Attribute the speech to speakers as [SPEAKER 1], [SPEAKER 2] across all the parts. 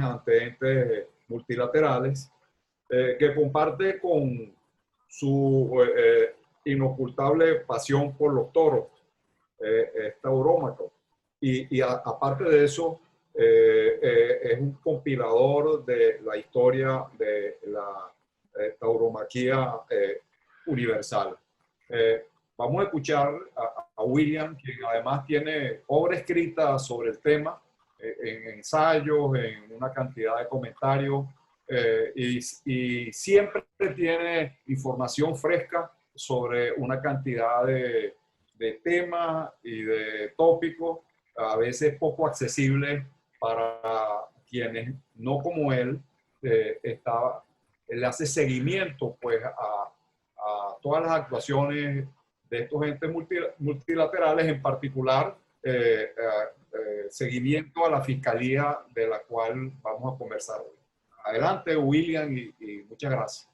[SPEAKER 1] ante entes multilaterales, que comparte con su inocultable pasión por los toros, es taurómaco. Aparte de eso, es un compilador de la historia de la tauromaquia universal. Vamos a escuchar a William, quien además tiene obra escrita sobre el tema, en ensayos, en una cantidad de comentarios, y siempre tiene información fresca sobre una cantidad de temas y de tópicos, a veces poco accesibles para quienes, no como él, él hace seguimiento pues, a todas las actuaciones de estos entes multilaterales, en particular seguimiento a la fiscalía de la cual vamos a conversar hoy. Adelante, William, y muchas gracias.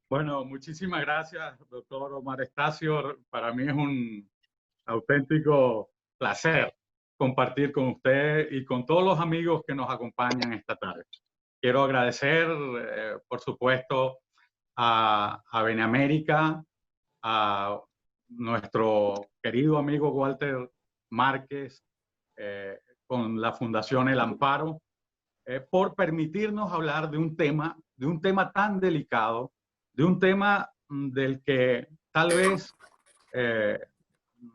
[SPEAKER 2] Bueno, muchísimas gracias, doctor Omar Estacio. Para mí es un auténtico placer compartir con usted y con todos los amigos que nos acompañan esta tarde. Quiero agradecer, por supuesto, a Benemérita, a nuestro querido amigo Walter Márquez, con la Fundación El Amparo, por permitirnos hablar de un tema tan delicado, de un tema del que tal vez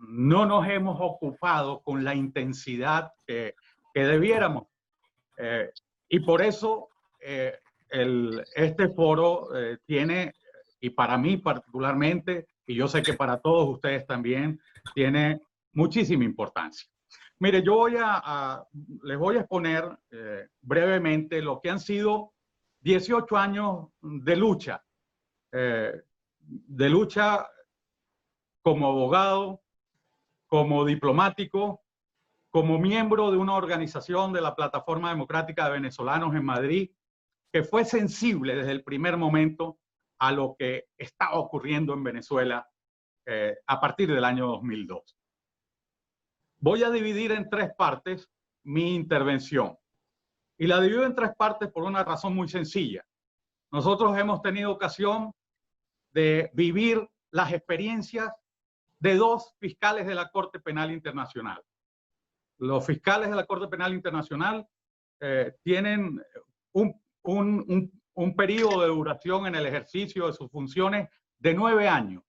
[SPEAKER 2] no nos hemos ocupado con la intensidad que debiéramos. Y por eso este foro tiene, y para mí particularmente, y yo sé que para todos ustedes también, tiene muchísima importancia. Mire, yo les voy a exponer brevemente lo que han sido 18 años de lucha como abogado, como diplomático, como miembro de una organización de la Plataforma Democrática de Venezolanos en Madrid, que fue sensible desde el primer momento a lo que estaba ocurriendo en Venezuela a partir del año 2002. Voy a dividir en tres partes mi intervención. Y la divido en tres partes por una razón muy sencilla. Nosotros hemos tenido ocasión de vivir las experiencias de dos fiscales de la Corte Penal Internacional. Los fiscales de la Corte Penal Internacional tienen un periodo de duración en el ejercicio de sus funciones de 9 años.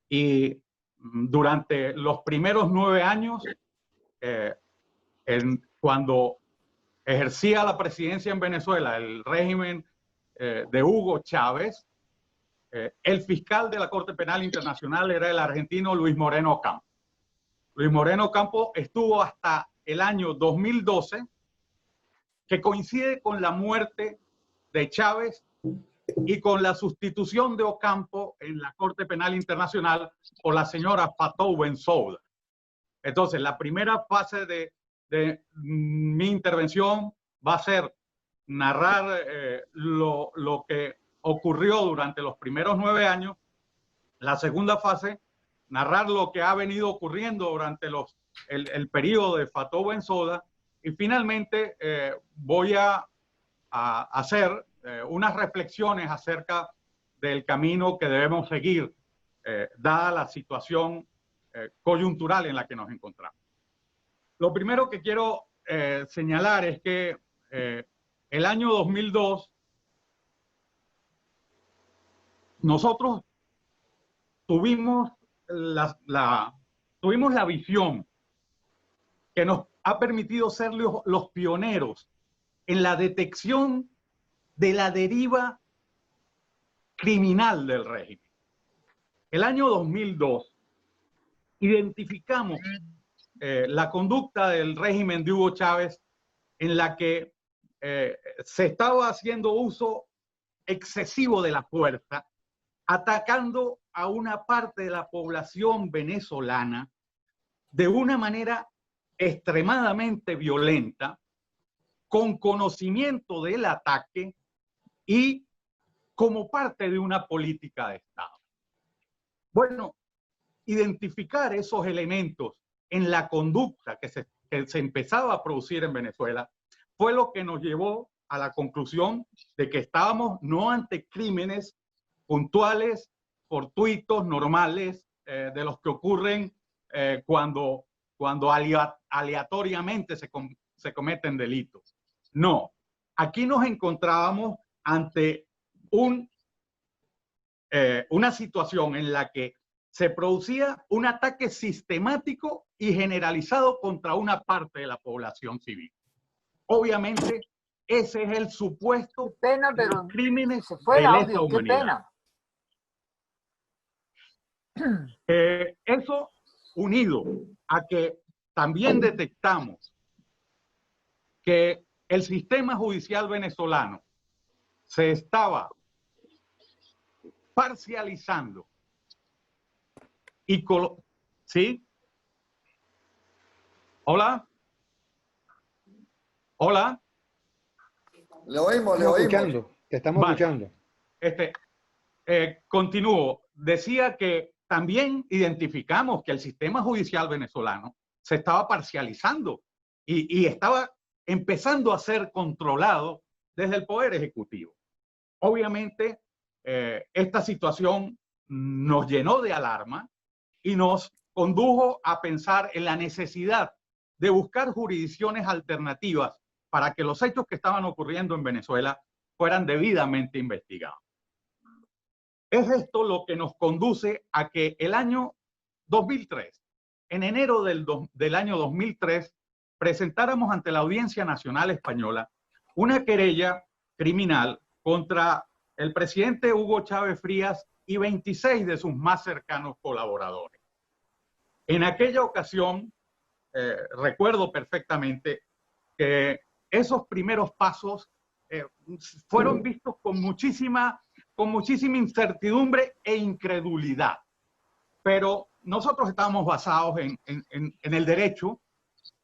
[SPEAKER 2] Y durante los primeros 9 años, cuando ejercía la presidencia en Venezuela el régimen de Hugo Chávez, el fiscal de la Corte Penal Internacional era el argentino Luis Moreno Ocampo. Luis Moreno Ocampo estuvo hasta el año 2012, que coincide con la muerte de Chávez y con la sustitución de Ocampo en la Corte Penal Internacional por la señora Fatou Bensouda. Entonces, la primera fase de mi intervención va a ser narrar lo que ocurrió durante los primeros 9 años. La segunda fase, narrar lo que ha venido ocurriendo durante el periodo de Fatou Bensouda. Y finalmente voy a hacer unas reflexiones acerca del camino que debemos seguir, dada la situación coyuntural en la que nos encontramos. Lo primero que quiero señalar es que el año 2002 nosotros tuvimos la visión que nos ha permitido ser los pioneros en la detección de la deriva criminal del régimen. El año 2002 identificamos la conducta del régimen de Hugo Chávez, en la que se estaba haciendo uso excesivo de la fuerza, atacando a una parte de la población venezolana de una manera extremadamente violenta, con conocimiento del ataque y como parte de una política de Estado. Bueno, identificar esos elementos en la conducta que se empezaba a producir en Venezuela fue lo que nos llevó a la conclusión de que estábamos no ante crímenes puntuales, fortuitos, normales, de los que ocurren cuando aleatoriamente se cometen delitos. No, aquí nos encontrábamos ante una situación en la que se producía un ataque sistemático y generalizado contra una parte de la población civil. Obviamente, ese es el supuesto
[SPEAKER 3] Qué pena,
[SPEAKER 2] de los
[SPEAKER 3] pero
[SPEAKER 2] crímenes
[SPEAKER 3] se fue el
[SPEAKER 2] de lesa
[SPEAKER 3] audio, qué
[SPEAKER 2] humanidad.
[SPEAKER 3] pena.
[SPEAKER 2] Eso unido a que también detectamos que el sistema judicial venezolano se estaba parcializando y ¿sí? ¿Hola? ¿Hola?
[SPEAKER 4] Le oímos, le
[SPEAKER 5] Estamos
[SPEAKER 4] oímos.
[SPEAKER 5] escuchando, te estamos
[SPEAKER 2] Vale.
[SPEAKER 5] escuchando.
[SPEAKER 2] Continúo. Decía que también identificamos que el sistema judicial venezolano se estaba parcializando y estaba empezando a ser controlado desde el Poder Ejecutivo. Obviamente, esta situación nos llenó de alarma y nos condujo a pensar en la necesidad de buscar jurisdicciones alternativas para que los hechos que estaban ocurriendo en Venezuela fueran debidamente investigados. Es esto lo que nos conduce a que el año 2003, en enero del año 2003, presentáramos ante la Audiencia Nacional Española una querella criminal contra el presidente Hugo Chávez Frías y 26 de sus más cercanos colaboradores. En aquella ocasión, recuerdo perfectamente que esos primeros pasos fueron vistos con muchísima incertidumbre e incredulidad. Pero nosotros estábamos basados en el derecho,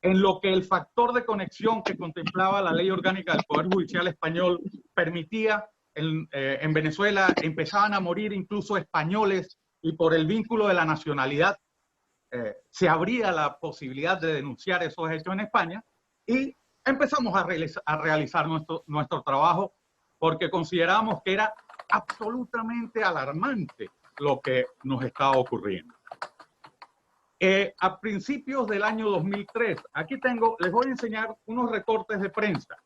[SPEAKER 2] en lo que el factor de conexión que contemplaba la Ley Orgánica del Poder Judicial Español permitía. En Venezuela empezaban a morir incluso españoles y por el vínculo de la nacionalidad se abría la posibilidad de denunciar esos hechos en España y empezamos a realizar nuestro trabajo porque considerábamos que era absolutamente alarmante lo que nos estaba ocurriendo. A principios del año 2003, aquí les voy a enseñar unos recortes de prensa.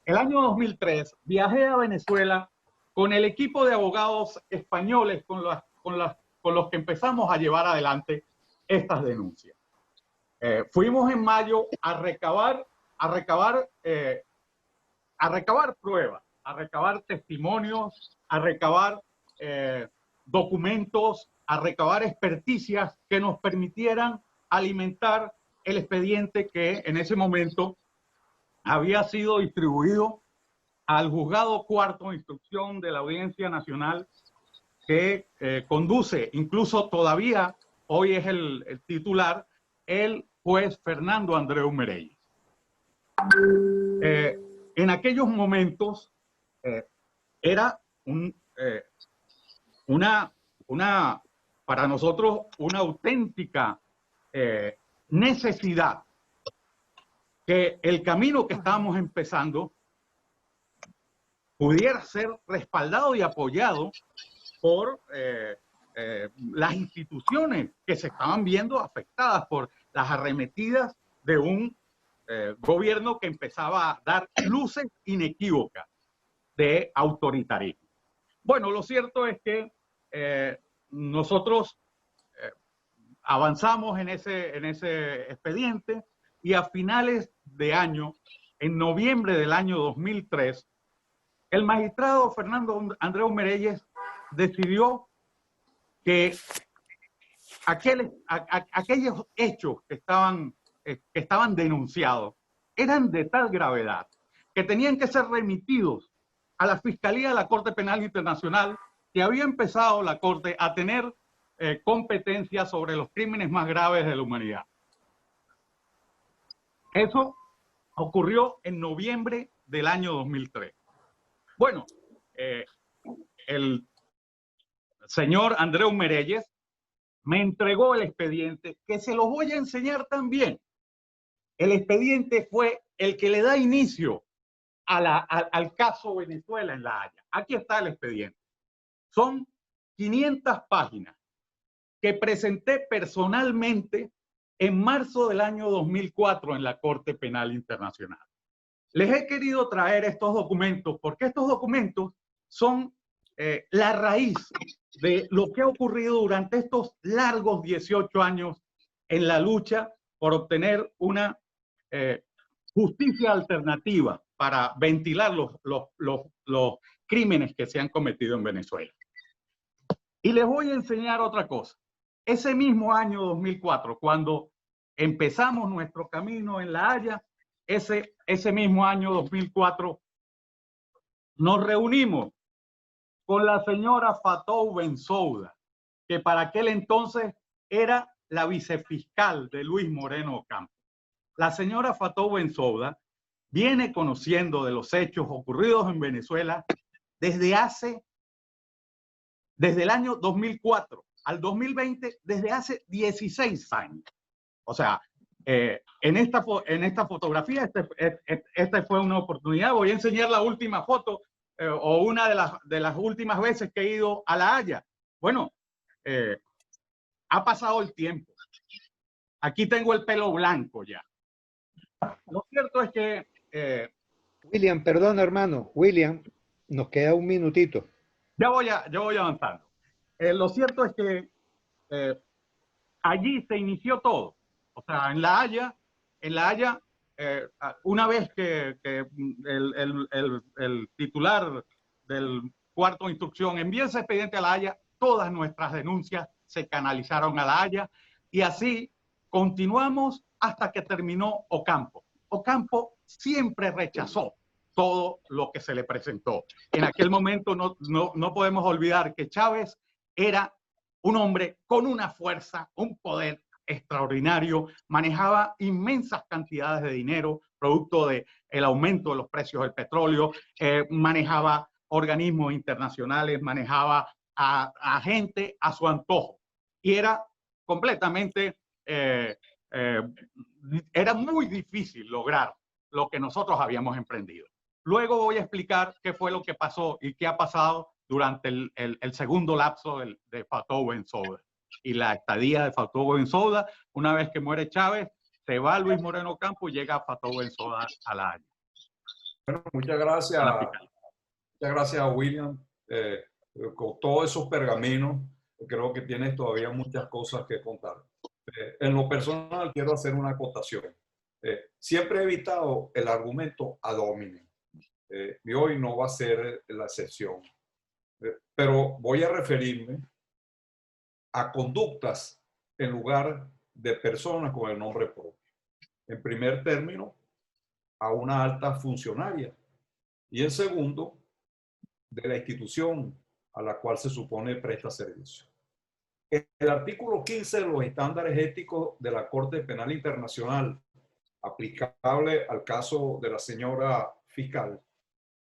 [SPEAKER 2] El año 2003 viajé a Venezuela con el equipo de abogados españoles con los que empezamos a llevar adelante estas denuncias. Fuimos en mayo a recabar pruebas, a recabar testimonios, a recabar documentos, a recabar experticias que nos permitieran alimentar el expediente que en ese momento había sido distribuido al juzgado cuarto de instrucción de la Audiencia Nacional que conduce, incluso todavía hoy es el titular, el juez Fernando Andreu Merelles. En aquellos momentos era para nosotros una auténtica necesidad que el camino que estábamos empezando pudiera ser respaldado y apoyado por las instituciones que se estaban viendo afectadas por las arremetidas de un gobierno que empezaba a dar luces inequívocas de autoritarismo. Bueno, lo cierto es que nosotros avanzamos en ese expediente y a finales de año, en noviembre del año 2003, el magistrado Fernando Andreu Merelles decidió que aquellos hechos que estaban denunciados eran de tal gravedad que tenían que ser remitidos a la Fiscalía de la Corte Penal Internacional, que había empezado la Corte a tener competencia sobre los crímenes más graves de la humanidad. Eso ocurrió en noviembre del año 2003. Bueno, el señor Andreu Merelles me entregó el expediente, que se los voy a enseñar también, El expediente fue el que le da inicio al caso Venezuela en La Haya. Aquí está el expediente. Son 500 páginas que presenté personalmente en marzo del año 2004 en la Corte Penal Internacional. Les he querido traer estos documentos porque estos documentos son la raíz de lo que ha ocurrido durante estos largos 18 años en la lucha por obtener una justicia alternativa para ventilar los crímenes que se han cometido en Venezuela. Y les voy a enseñar otra cosa. Ese mismo año 2004, cuando empezamos nuestro camino en La Haya, ese mismo año 2004, nos reunimos con la señora Fatou Bensouda, que para aquel entonces era la vicefiscal de Luis Moreno Ocampo. La señora Fatou Bensouda viene conociendo de los hechos ocurridos en Venezuela desde el año 2004 al 2020, desde hace 16 años. O sea, en esta fotografía, esta fue una oportunidad. Voy a enseñar la última foto o una de las últimas veces que he ido a La Haya. Bueno, ha pasado el tiempo. Aquí tengo el pelo blanco ya. Lo cierto es que...
[SPEAKER 3] William, perdón, hermano. William, nos queda un minutito.
[SPEAKER 2] Ya voy avanzando. Lo cierto es que allí se inició todo. O sea, en La Haya, una vez que el titular del cuarto de instrucción envió ese expediente a La Haya, todas nuestras denuncias se canalizaron a La Haya y así continuamos hasta que terminó Ocampo. Ocampo siempre rechazó todo lo que se le presentó. En aquel momento no podemos olvidar que Chávez era un hombre con una fuerza, un poder extraordinario, manejaba inmensas cantidades de dinero, producto del aumento de los precios del petróleo, manejaba organismos internacionales, manejaba a gente a su antojo. Y era completamente, era muy difícil lograr lo que nosotros habíamos emprendido. Luego voy a explicar qué fue lo que pasó y qué ha pasado durante el segundo lapso de Fatou Bensouda. Y la estadía de Fatou Bensouda, una vez que muere Chávez, se va Luis Moreno Ocampo y llega Fatou Bensouda a La Haya.
[SPEAKER 1] Bueno, muchas gracias a William. Con todos esos pergaminos, creo que tienes todavía muchas cosas que contar. En lo personal, quiero hacer una acotación. Siempre he evitado el argumento ad hominem. Y hoy no va a ser la excepción. Pero voy a referirme a conductas en lugar de personas con el nombre propio. En primer término, a una alta funcionaria. Y en segundo, de la institución a la cual se supone presta servicio. El artículo 15 de los estándares éticos de la Corte Penal Internacional, aplicable al caso de la señora fiscal,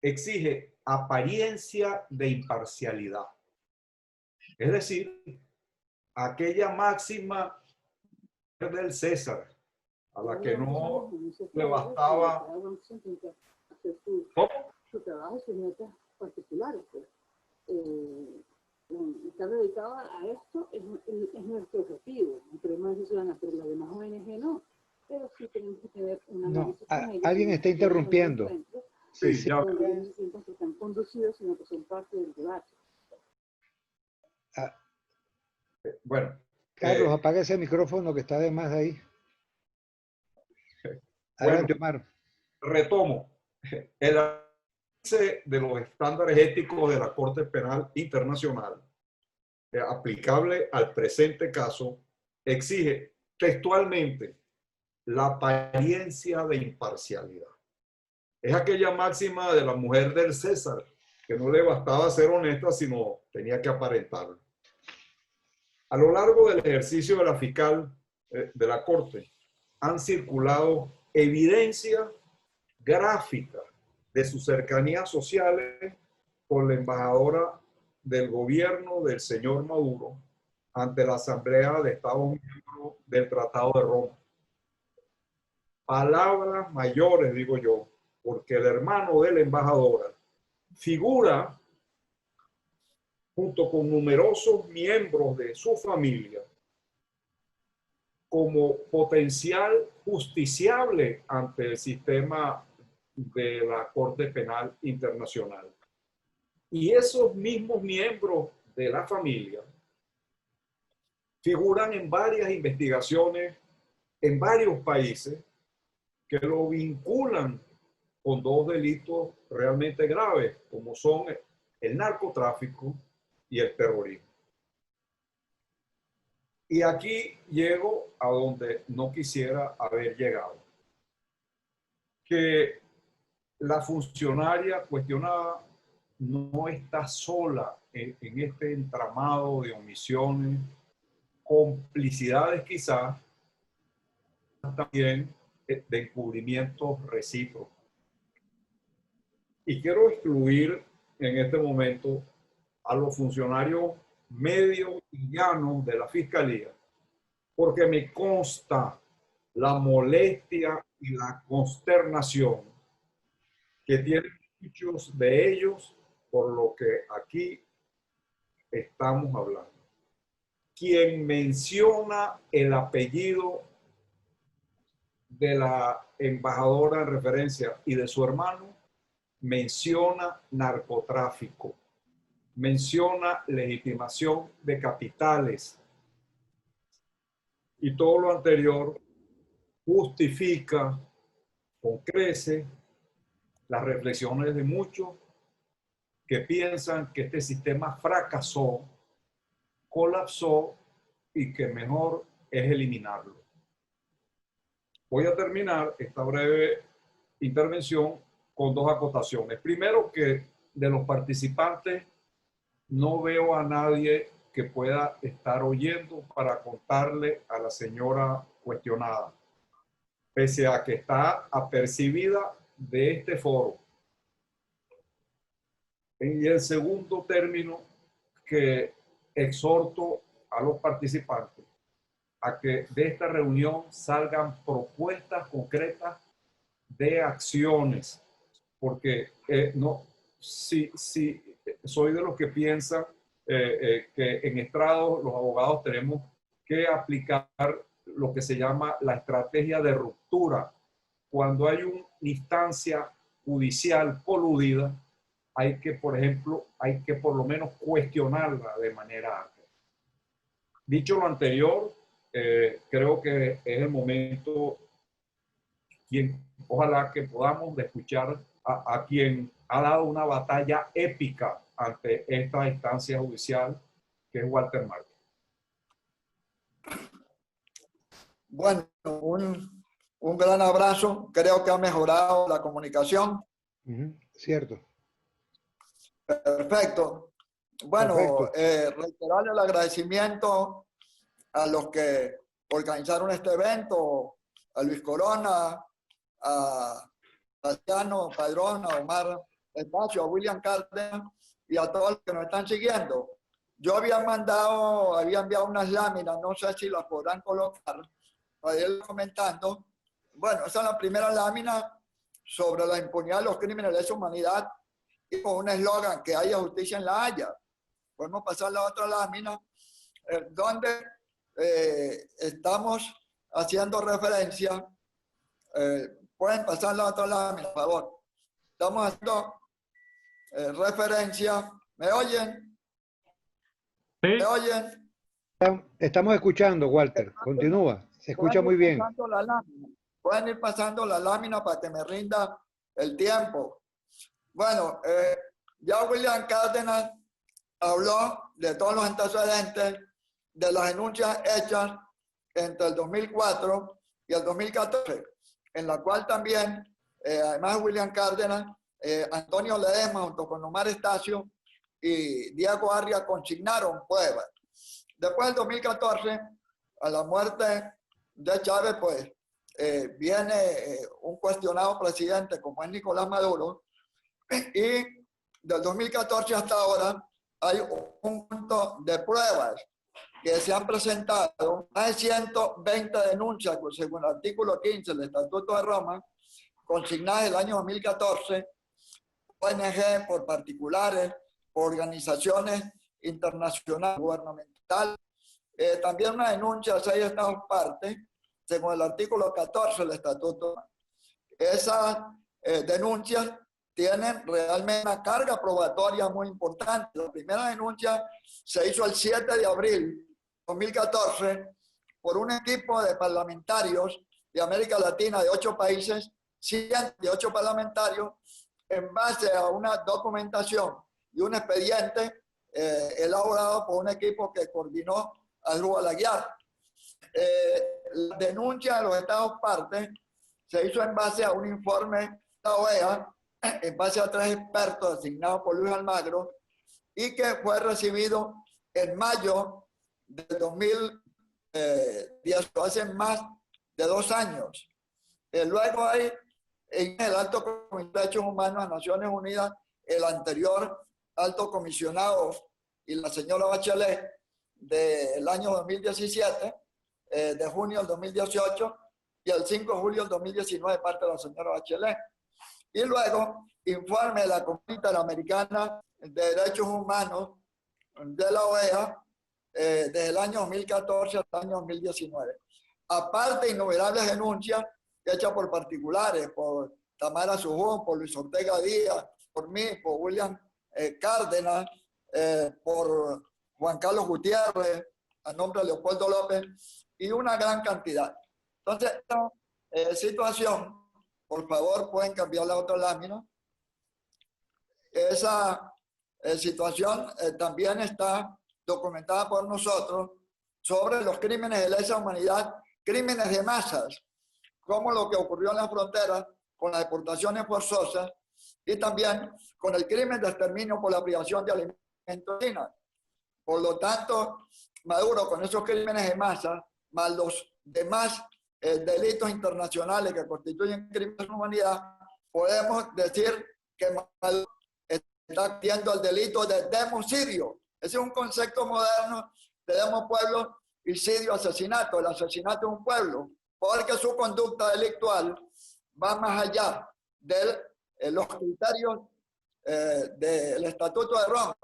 [SPEAKER 1] exige apariencia de imparcialidad. Es decir, aquella máxima del César, a la que no le bastaba... ¿Cómo?
[SPEAKER 5] Su trabajo, sus metas particulares. Pues. Estar dedicado a esto es nuestro objetivo. No queremos decir ciudadanas, pero las demás ONG no. Pero sí tenemos que tener una...
[SPEAKER 3] No, alguien está interrumpiendo.
[SPEAKER 1] Sí,
[SPEAKER 3] sí.
[SPEAKER 1] ya.
[SPEAKER 5] No se sientan que están conducidos, sino que son parte del debate.
[SPEAKER 1] Bueno.
[SPEAKER 3] Carlos, apaga ese micrófono que está de más ahí. Adelante, Omar.
[SPEAKER 1] Retomo. El avance de los estándares éticos de la Corte Penal Internacional, aplicable al presente caso, exige textualmente la apariencia de imparcialidad. Es aquella máxima de la mujer del César, que no le bastaba ser honesta, sino tenía que aparentarlo. A lo largo del ejercicio de la fiscal de la Corte, han circulado evidencia gráfica de sus cercanías sociales con la embajadora del gobierno del señor Maduro ante la Asamblea de Estados Miembros del Tratado de Roma. palabras mayores, digo yo, porque el hermano de la embajadora figura junto con numerosos miembros de su familia como potencial justiciable ante el sistema de la Corte Penal Internacional. Y esos mismos miembros de la familia figuran en varias investigaciones en varios países que lo vinculan con dos delitos realmente graves, como son el narcotráfico y el terrorismo. Y aquí llego a donde no quisiera haber llegado. Que la funcionaria cuestionada no está sola en este entramado de omisiones, complicidades quizás, también de encubrimientos recíprocos. Y quiero excluir en este momento a los funcionarios medios y llanos de la Fiscalía, porque me consta la molestia y la consternación que tienen muchos de ellos por lo que aquí estamos hablando. Quien menciona el apellido de la embajadora en referencia y de su hermano, menciona narcotráfico, menciona legitimación de capitales, y todo lo anterior justifica con creces las reflexiones de muchos que piensan que este sistema fracasó, colapsó y que mejor es eliminarlo. Voy a terminar esta breve intervención con dos acotaciones. Primero, que de los participantes no veo a nadie que pueda estar oyendo para contarle a la señora cuestionada, pese a que está apercibida de este foro. Y el segundo término, que exhorto a los participantes a que de esta reunión salgan propuestas concretas de acciones, porque si soy de los que piensan que en estrados los abogados tenemos que aplicar lo que se llama la estrategia de ruptura. Cuando hay una instancia judicial coludida, hay que, por ejemplo, por lo menos cuestionarla de manera amplia. Dicho lo anterior, creo que es el momento, ojalá que podamos escuchar a quien ha dado una batalla épica ante esta instancia judicial, que es Walter Márquez.
[SPEAKER 4] Bueno, un gran abrazo. Creo que ha mejorado la comunicación.
[SPEAKER 3] Cierto.
[SPEAKER 4] Perfecto. Bueno, reiterarle el agradecimiento a los que organizaron este evento, a Luis Corona, a Tatiano Padrón, a Omar Espacio, a William Cárdenas y a todos los que nos están siguiendo. Yo había enviado unas láminas, no sé si las podrán colocar, para ir comentando. Bueno, esa es la primera lámina sobre la impunidad de los crímenes de lesa humanidad y con un eslogan: que haya justicia en La Haya. Podemos pasar a la otra lámina, donde estamos haciendo referencia. Pueden pasar la otra lámina, por favor. Estamos haciendo referencia. ¿Me oyen?
[SPEAKER 2] Sí.
[SPEAKER 4] ¿Me oyen?
[SPEAKER 3] Estamos escuchando, Walter. Continúa. Se escucha muy bien.
[SPEAKER 4] Pueden ir pasando la lámina para que me rinda el tiempo. Bueno, ya William Cárdenas habló de todos los antecedentes de las denuncias hechas entre el 2004 y el 2014, en la cual también, además de William Cárdenas, Antonio Ledesma junto con Omar Estacio y Diego Arria consignaron pruebas. Después del 2014, a la muerte de Chávez, pues viene un cuestionado presidente como es Nicolás Maduro, y del 2014 hasta ahora hay un conjunto de pruebas que se han presentado más de 120 denuncias, según el artículo 15 del Estatuto de Roma, consignadas en el año 2014, ONG, por particulares, por organizaciones internacionales, gubernamentales. También una denuncia de 6 estados partes, según el artículo 14 del Estatuto. Esas denuncias tienen realmente una carga probatoria muy importante. La primera denuncia se hizo el 7 de abril de 2014 por un equipo de parlamentarios de América Latina de 8 países, 108 parlamentarios, en base a una documentación y un expediente elaborado por un equipo que coordinó Asdrúbal Aguiar. La denuncia de los estados partes se hizo en base a un informe de la OEA, en base a 3 expertos designados por Luis Almagro, y que fue recibido en mayo del 2010, hace más de 2 años. Luego hay en el Alto Comisionado de Derechos Humanos de Naciones Unidas, el anterior alto comisionado y la señora Bachelet del año 2017, de junio del 2018, y el 5 de julio del 2019 parte de la señora Bachelet. Y luego informe de la Comisión Interamericana de Derechos Humanos de la OEA desde el año 2014 hasta el año 2019. Aparte, innumerables denuncias hechas por particulares, por Tamara Sujón, por Luis Ortega Díaz, por mí, por William Cárdenas, por Juan Carlos Gutiérrez, a nombre de Leopoldo López, y una gran cantidad. Entonces, esta situación, por favor, pueden cambiar la otra lámina. Esa situación también está documentada por nosotros sobre los crímenes de lesa humanidad, crímenes de masas, como lo que ocurrió en la frontera con las deportaciones forzosas y también con el crimen de exterminio por la privación de alimentos. Por lo tanto, Maduro, con esos crímenes de masa, más los demás delitos internacionales que constituyen crímenes de humanidad, podemos decir que Maduro está cometiendo el delito de democidio. Ese es un concepto moderno de demopueblo y sidio asesinato. El asesinato de un pueblo, porque su conducta delictual va más allá de los criterios del Estatuto de Roma,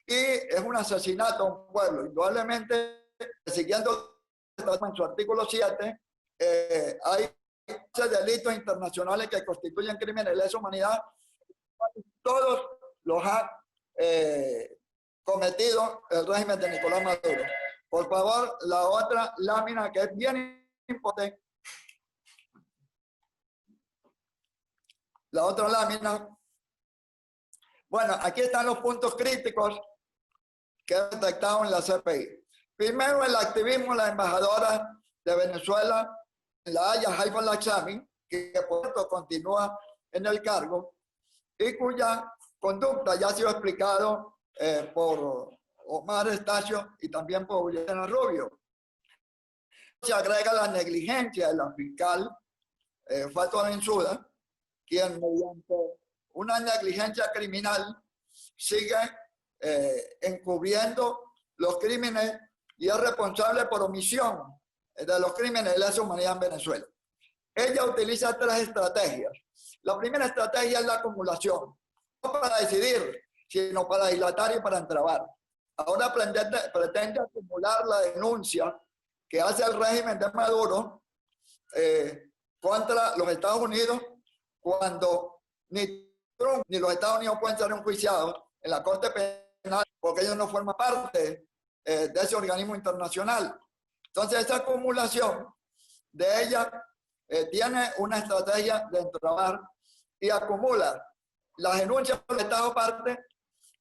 [SPEAKER 4] y es un asesinato a un pueblo. Indudablemente, siguiendo en su artículo 7, hay delitos internacionales que constituyen crímenes de lesa humanidad. Todos los ha cometido el régimen de Nicolás Maduro. Por favor, la otra lámina, que es bien importante. La otra lámina. Bueno, aquí están los puntos críticos que he detectado en la CPI. Primero, el activismo de la embajadora de Venezuela en La Haya, Haifa Al-Aksami, que por cierto continúa en el cargo y cuya conducta ya ha sido explicado por Omar Estacio y también por Juliana Rubio. Se agrega la negligencia de la fiscal Fatou Bensouda, quien mediante una negligencia criminal sigue encubriendo los crímenes y es responsable por omisión de los crímenes de lesa humanidad en Venezuela. Ella utiliza 3 estrategias. La primera estrategia es la acumulación, no para decidir, sino para dilatar y para entrabar. Ahora pretende acumular la denuncia que hace el régimen de Maduro contra los Estados Unidos, cuando ni Trump ni los Estados Unidos pueden ser enjuiciados en la Corte Penal porque ellos no forman parte de ese organismo internacional. Entonces, esa acumulación de ella tiene una estrategia de entrabar y acumula las denuncias del Estado parte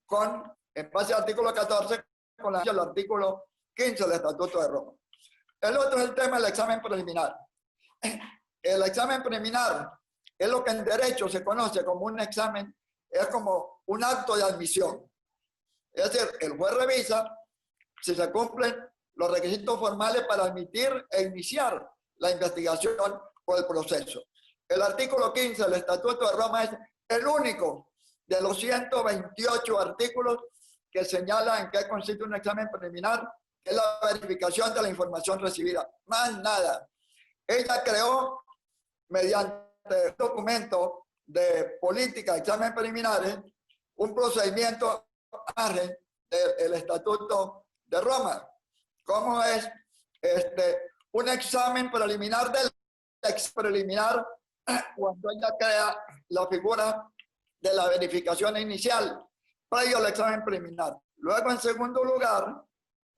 [SPEAKER 4] con, en base al artículo 14, con el artículo 15 del Estatuto de Roma. El otro es el tema del examen preliminar. El examen preliminar es lo que en derecho se conoce como un examen, es como un acto de admisión. Es decir, el juez revisa si se cumplen los requisitos formales para admitir e iniciar la investigación o el proceso. El artículo 15 del Estatuto de Roma es el único de los 128 artículos que señalan en qué consiste un examen preliminar, es la verificación de la información recibida. Más nada. Ella creó, mediante un documento de política de examen preliminares, un procedimiento del Estatuto de Roma. ¿Cómo es? Un examen preliminar del preliminar cuando ella crea la figura de la verificación inicial, previo al examen preliminar. Luego, en segundo lugar,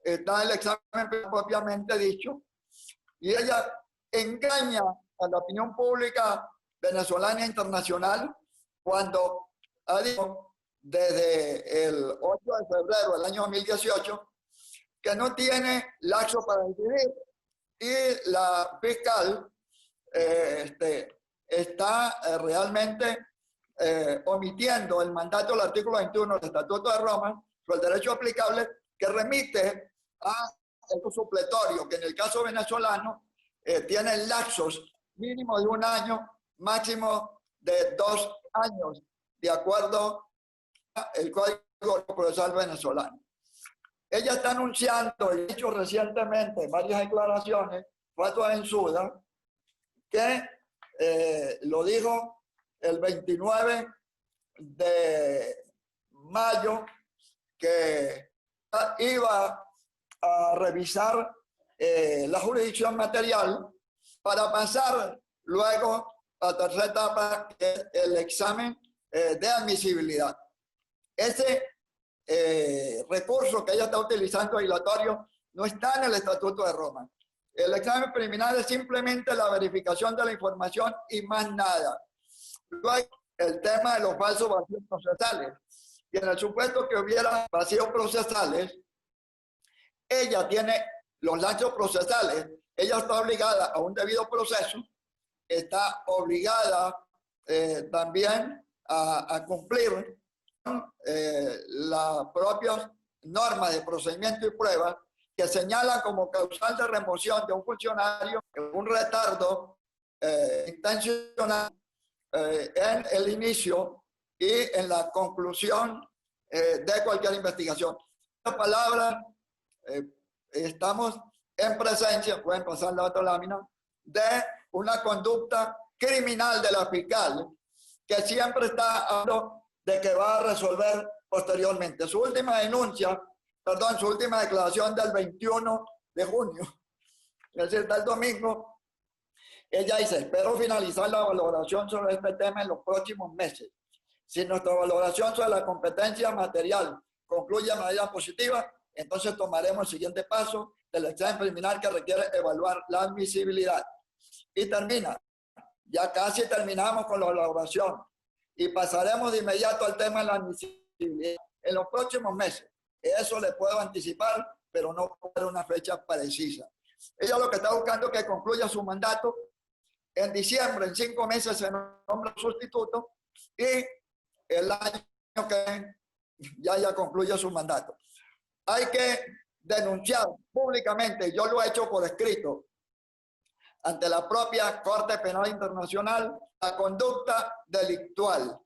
[SPEAKER 4] está el examen propiamente dicho, y ella engaña a la opinión pública venezolana e internacional cuando ha dicho desde el 8 de febrero del año 2018 que no tiene lapso para decidir, y la fiscal está realmente omitiendo el mandato del artículo 21 del Estatuto de Roma sobre el derecho aplicable, que remite a el supletorio, que en el caso venezolano tiene lapsos mínimo de 1 año, máximo de 2 años, de acuerdo al Código Procesal venezolano. Ella está anunciando, y ha dicho recientemente en varias declaraciones, Fatua Bensouda, que lo dijo el 29 de mayo, que iba a revisar la jurisdicción material para pasar luego a la tercera etapa, que es el examen de admisibilidad. Ese recurso que ella está utilizando dilatorio no está en el Estatuto de Roma. El examen preliminar es simplemente la verificación de la información y más nada. Luego, el tema de los falsos vacíos procesales. Y en el supuesto que hubiera vacíos procesales, ella tiene los lapsos procesales. Ella está obligada a un debido proceso, está obligada también a cumplir las propias normas de procedimiento y prueba que señalan como causal de remoción de un funcionario un retardo intencional en el inicio y en la conclusión de cualquier investigación. En otras palabras, estamos en presencia, pueden pasar la otra lámina, de una conducta criminal de la fiscal que siempre está hablando de que va a resolver posteriormente. Su última denuncia, perdón, su última declaración del 21 de junio, es decir, del domingo, ella dice: espero finalizar la valoración sobre este tema en los próximos meses. Si nuestra valoración sobre la competencia material concluye de manera positiva, entonces tomaremos el siguiente paso del examen preliminar que requiere evaluar la admisibilidad. Y termina. Ya casi terminamos con la valoración y pasaremos de inmediato al tema de la admisibilidad en los próximos meses. Eso le puedo anticipar, pero no por una fecha precisa. Ella lo que está buscando es que concluya su mandato en diciembre. En 5 meses se nombra sustituto y el año que ya concluye su mandato. Hay que denunciar públicamente, yo lo he hecho por escrito, ante la propia Corte Penal Internacional, la conducta delictual,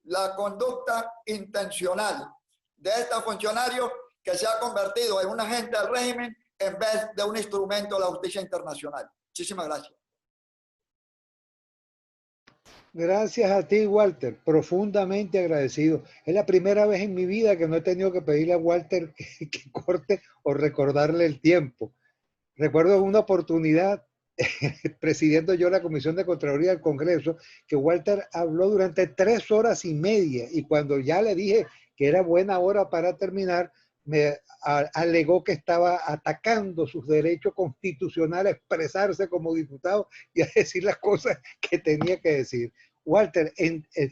[SPEAKER 4] la conducta intencional de este funcionario que se ha convertido en un agente del régimen en vez de un instrumento de la justicia internacional. Muchísimas gracias.
[SPEAKER 3] Gracias a ti, Walter, profundamente agradecido. Es la primera vez en mi vida que no he tenido que pedirle a Walter que corte o recordarle el tiempo. Recuerdo una oportunidad, presidiendo yo la Comisión de Contraloría del Congreso, que Walter habló durante 3 horas y media, y cuando ya le dije que era buena hora para terminar, me alegó que estaba atacando sus derechos constitucionales a expresarse como diputado y a decir las cosas que tenía que decir. Walter,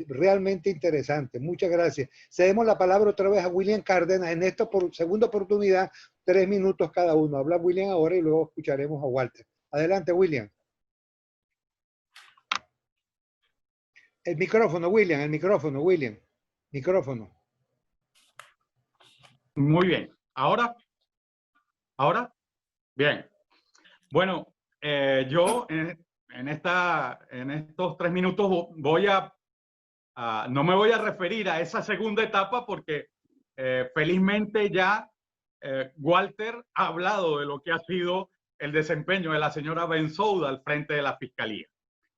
[SPEAKER 3] realmente interesante. Muchas gracias. Cedemos la palabra otra vez a William Cárdenas en esta segunda oportunidad, 3 minutos cada uno. Habla William ahora y luego escucharemos a Walter. Adelante, William. El micrófono, William, el micrófono, William. Micrófono.
[SPEAKER 2] Muy bien. ¿Ahora? ¿Ahora? Bien. Bueno, yo en estos 3 minutos voy no me voy a referir a esa segunda etapa porque felizmente ya Walter ha hablado de lo que ha sido el desempeño de la señora Bensouda al frente de la Fiscalía.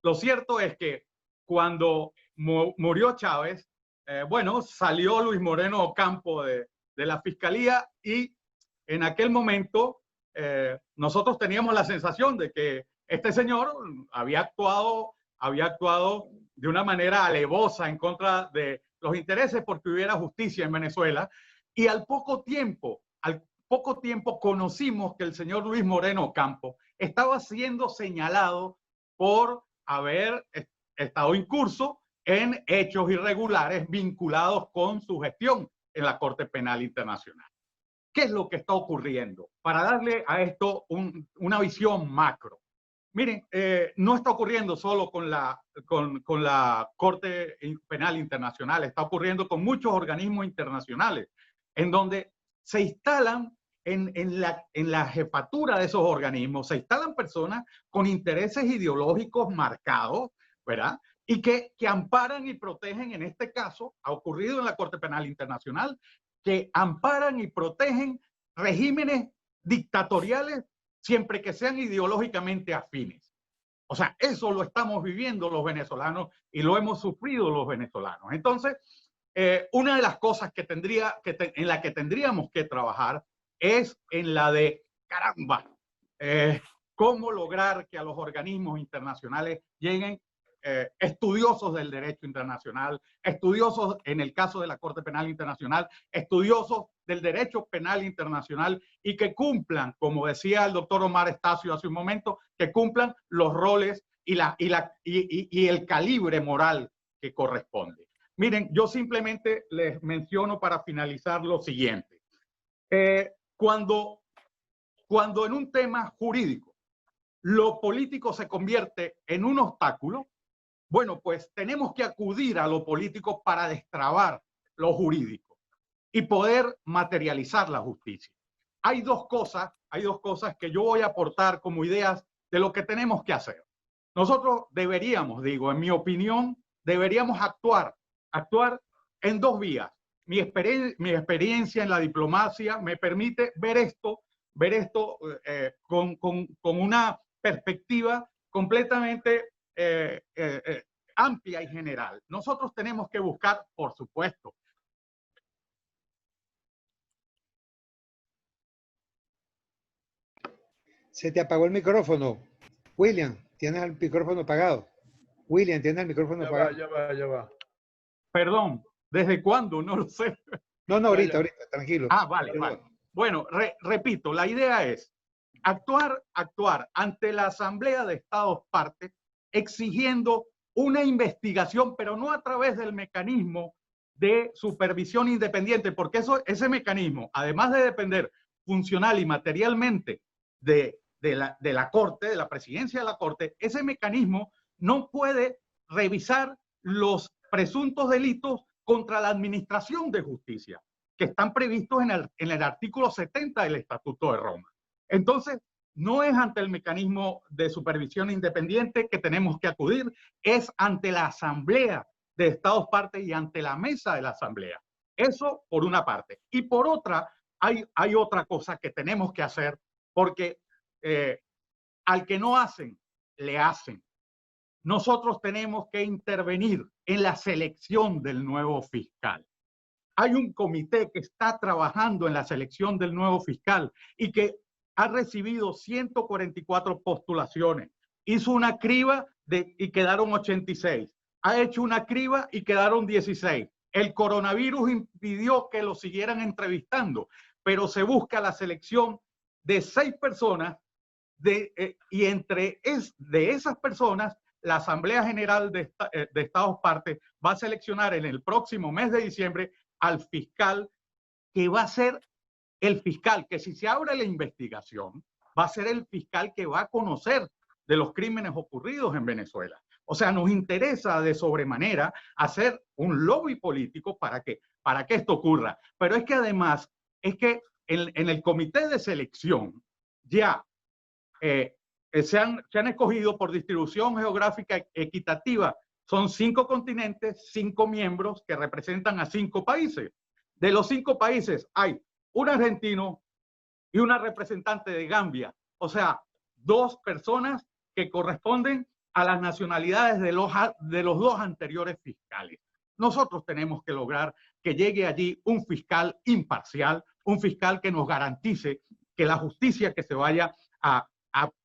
[SPEAKER 2] Lo cierto es que cuando murió Chávez, bueno, salió Luis Moreno Ocampo de la Fiscalía y en aquel momento nosotros teníamos la sensación de que este señor había actuado de una manera alevosa en contra de los intereses porque hubiera justicia en Venezuela, y al poco tiempo conocimos que el señor Luis Moreno Ocampo estaba siendo señalado por haber estado incurso en hechos irregulares vinculados con su gestión en la Corte Penal Internacional. ¿Qué es lo que está ocurriendo? Para darle a esto una visión macro. Miren, no está ocurriendo solo con la Corte Penal Internacional, está ocurriendo con muchos organismos internacionales, en donde se instalan en la jefatura de esos organismos, se instalan personas con intereses ideológicos marcados, ¿verdad? Y que amparan y protegen, en este caso, ha ocurrido en la Corte Penal Internacional, que amparan y protegen regímenes dictatoriales siempre que sean ideológicamente afines. O sea, eso lo estamos viviendo los venezolanos y lo hemos sufrido los venezolanos. Entonces, una de las cosas en la que tendríamos que trabajar es en la de, caramba, cómo lograr que a los organismos internacionales lleguen estudiosos del derecho internacional, estudiosos en el caso de la Corte Penal Internacional, estudiosos del derecho penal internacional y que cumplan, como decía el doctor Omar Estacio hace un momento, que cumplan los roles y el calibre moral que corresponde. Miren, yo simplemente les menciono para finalizar lo siguiente. Cuando en un tema jurídico lo político se convierte en un obstáculo, bueno, pues tenemos que acudir a lo político para destrabar lo jurídico y poder materializar la justicia. Hay dos cosas que yo voy a aportar como ideas de lo que tenemos que hacer. Nosotros deberíamos, en mi opinión, deberíamos actuar en dos vías. Mi experiencia en la diplomacia me permite ver esto con una perspectiva completamente amplia y general. Nosotros tenemos que buscar, por supuesto,
[SPEAKER 3] se te apagó el micrófono. William, tienes el micrófono apagado. William, tienes el micrófono apagado.
[SPEAKER 6] Ya va.
[SPEAKER 2] Perdón, ¿desde cuándo? No lo sé.
[SPEAKER 3] No, ahorita, tranquilo.
[SPEAKER 2] Ah, vale. Bueno, repito, la idea es actuar ante la Asamblea de Estados Partes exigiendo una investigación, pero no a través del mecanismo de supervisión independiente, porque ese mecanismo, además de depender funcional y materialmente de la Corte, de la presidencia de la Corte, ese mecanismo no puede revisar los presuntos delitos contra la administración de justicia, que están previstos en el artículo 70 del Estatuto de Roma. Entonces, no es ante el mecanismo de supervisión independiente que tenemos que acudir, es ante la Asamblea de Estados Partes y ante la mesa de la Asamblea. Eso por una parte. Y por otra, hay otra cosa que tenemos que hacer, porque al que no hacen, le hacen. Nosotros tenemos que intervenir en la selección del nuevo fiscal. Hay un comité que está trabajando en la selección del nuevo fiscal y que ha recibido 144 postulaciones. Hizo una criba y quedaron 86. Ha hecho una criba y quedaron 16. El coronavirus impidió que lo siguieran entrevistando, pero se busca la selección de 6 personas y de esas personas la Asamblea General de Estados Partes va a seleccionar en el próximo mes de diciembre al fiscal que va a ser el fiscal que, si se abre la investigación, va a ser el fiscal que va a conocer de los crímenes ocurridos en Venezuela. O sea, nos interesa de sobremanera hacer un lobby político para que esto ocurra. Pero es que además, en el comité de selección ya se han escogido por distribución geográfica equitativa. Son 5 continentes, 5 miembros que representan a 5 países. De los 5 países hay un argentino, y una representante de Gambia. O sea, 2 personas que corresponden a las nacionalidades de los 2 anteriores fiscales. Nosotros tenemos que lograr que llegue allí un fiscal imparcial, un fiscal que nos garantice que la justicia que se vaya a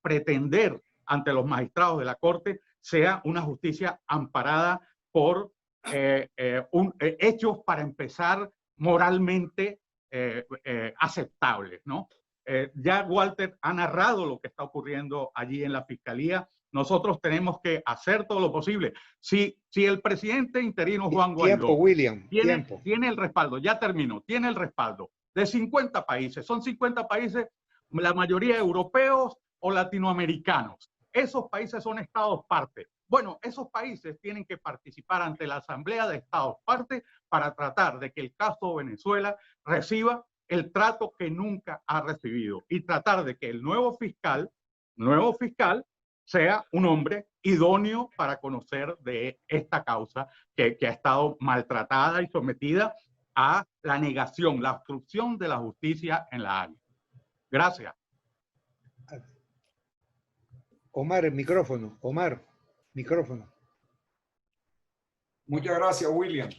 [SPEAKER 2] pretender ante los magistrados de la Corte sea una justicia amparada por hechos, para empezar, moralmente aceptables, ¿no? Ya Walter ha narrado lo que está ocurriendo allí en la Fiscalía. Nosotros tenemos que hacer todo lo posible. Si el presidente interino Juan Guaidó tiene el respaldo, ya terminó, tiene el respaldo de 50 países, son 50 países, la mayoría europeos o latinoamericanos. Esos países son estados parte. Bueno, esos países tienen que participar ante la Asamblea de Estados parte para tratar de que el caso Venezuela reciba el trato que nunca ha recibido y tratar de que el nuevo fiscal sea un hombre idóneo para conocer de esta causa que ha estado maltratada y sometida a la negación, la obstrucción de la justicia en La Haya. Gracias.
[SPEAKER 3] Omar, el micrófono. Omar, micrófono.
[SPEAKER 1] Muchas gracias, William.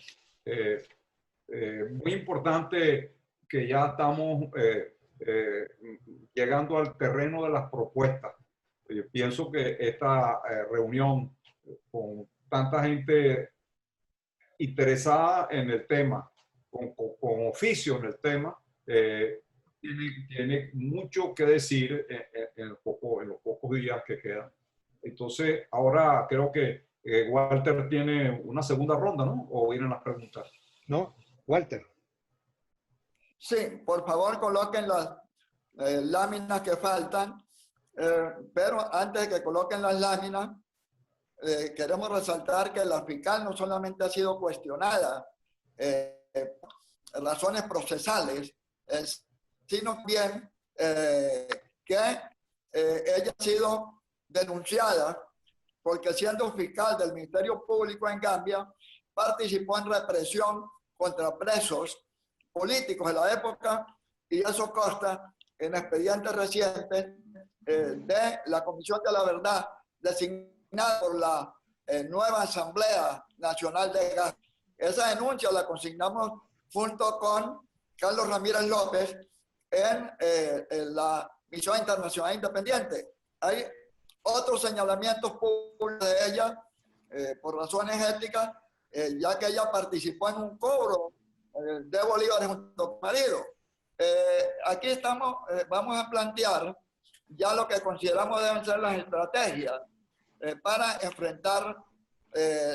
[SPEAKER 1] Muy importante que ya estamos llegando al terreno de las propuestas. Yo pienso que esta reunión con tanta gente interesada en el tema, con oficio en el tema, tiene mucho que decir en los pocos días que quedan. Entonces, ahora creo que Walter tiene una segunda ronda, ¿no? ¿O vienen las preguntas?
[SPEAKER 3] No, Walter.
[SPEAKER 4] Sí, por favor coloquen las láminas que faltan, pero antes de que coloquen las láminas, queremos resaltar que la fiscal no solamente ha sido cuestionada razones procesales, sino también que ella ha sido denunciada porque, siendo fiscal del Ministerio Público en Gambia, participó en represión contra presos políticos de la época, y eso consta en expedientes recientes de la Comisión de la Verdad designada por la nueva Asamblea Nacional de Gambia. Esa denuncia la consignamos junto con Carlos Ramírez López en la Misión Internacional Independiente. Hay otros señalamientos públicos de ella por razones éticas, ya que ella participó en un cobro de bolívares junto con su marido. Aquí estamos, vamos a plantear ya lo que consideramos deben ser las estrategias para enfrentar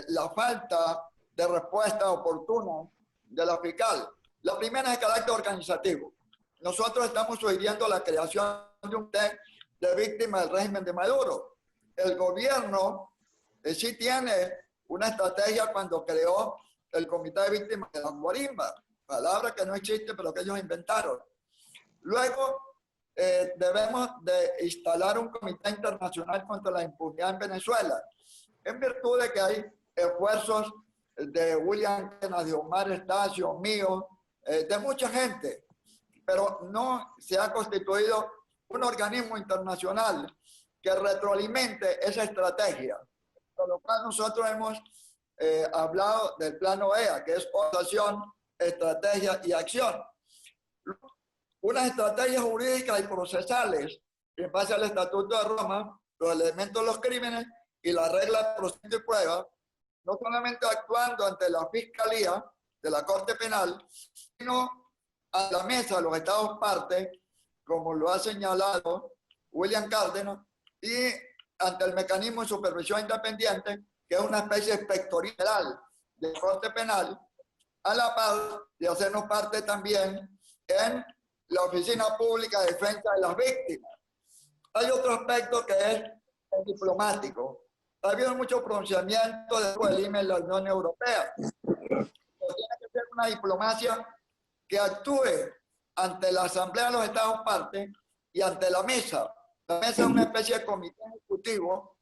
[SPEAKER 4] la falta de respuesta oportuna de la fiscal. La primera es de carácter organizativo. Nosotros estamos sugiriendo la creación de un comité de víctimas del régimen de Maduro. El gobierno sí tiene una estrategia cuando creó el comité de víctimas de la guarimba, palabra que no existe pero que ellos inventaron. Luego debemos de instalar un comité internacional contra la impunidad en Venezuela, en virtud de que hay esfuerzos de William Kennedy, de Omar Estacio, mío, de mucha gente, pero no se ha constituido un organismo internacional que retroalimente esa estrategia. Por lo cual nosotros hemos hablado del plan OEA, que es Organización, Estrategia y Acción. Unas estrategias jurídicas y procesales en base al Estatuto de Roma, los elementos de los crímenes y la regla de procedimiento y prueba, no solamente actuando ante la Fiscalía de la Corte Penal, sino a la mesa de los Estados partes, como lo ha señalado William Cárdenas, y ante el mecanismo de supervisión independiente, que es una especie de inspectorial de la Corte Penal, a la par de hacernos parte también en la Oficina Pública de Defensa de las Víctimas. Hay otro aspecto que es el diplomático. Ha habido mucho pronunciamiento del IME en la Unión Europea. Pero tiene que ser una diplomacia que actúe ante la Asamblea de los Estados partes y ante la mesa. La mesa es una especie de comité ejecutivo,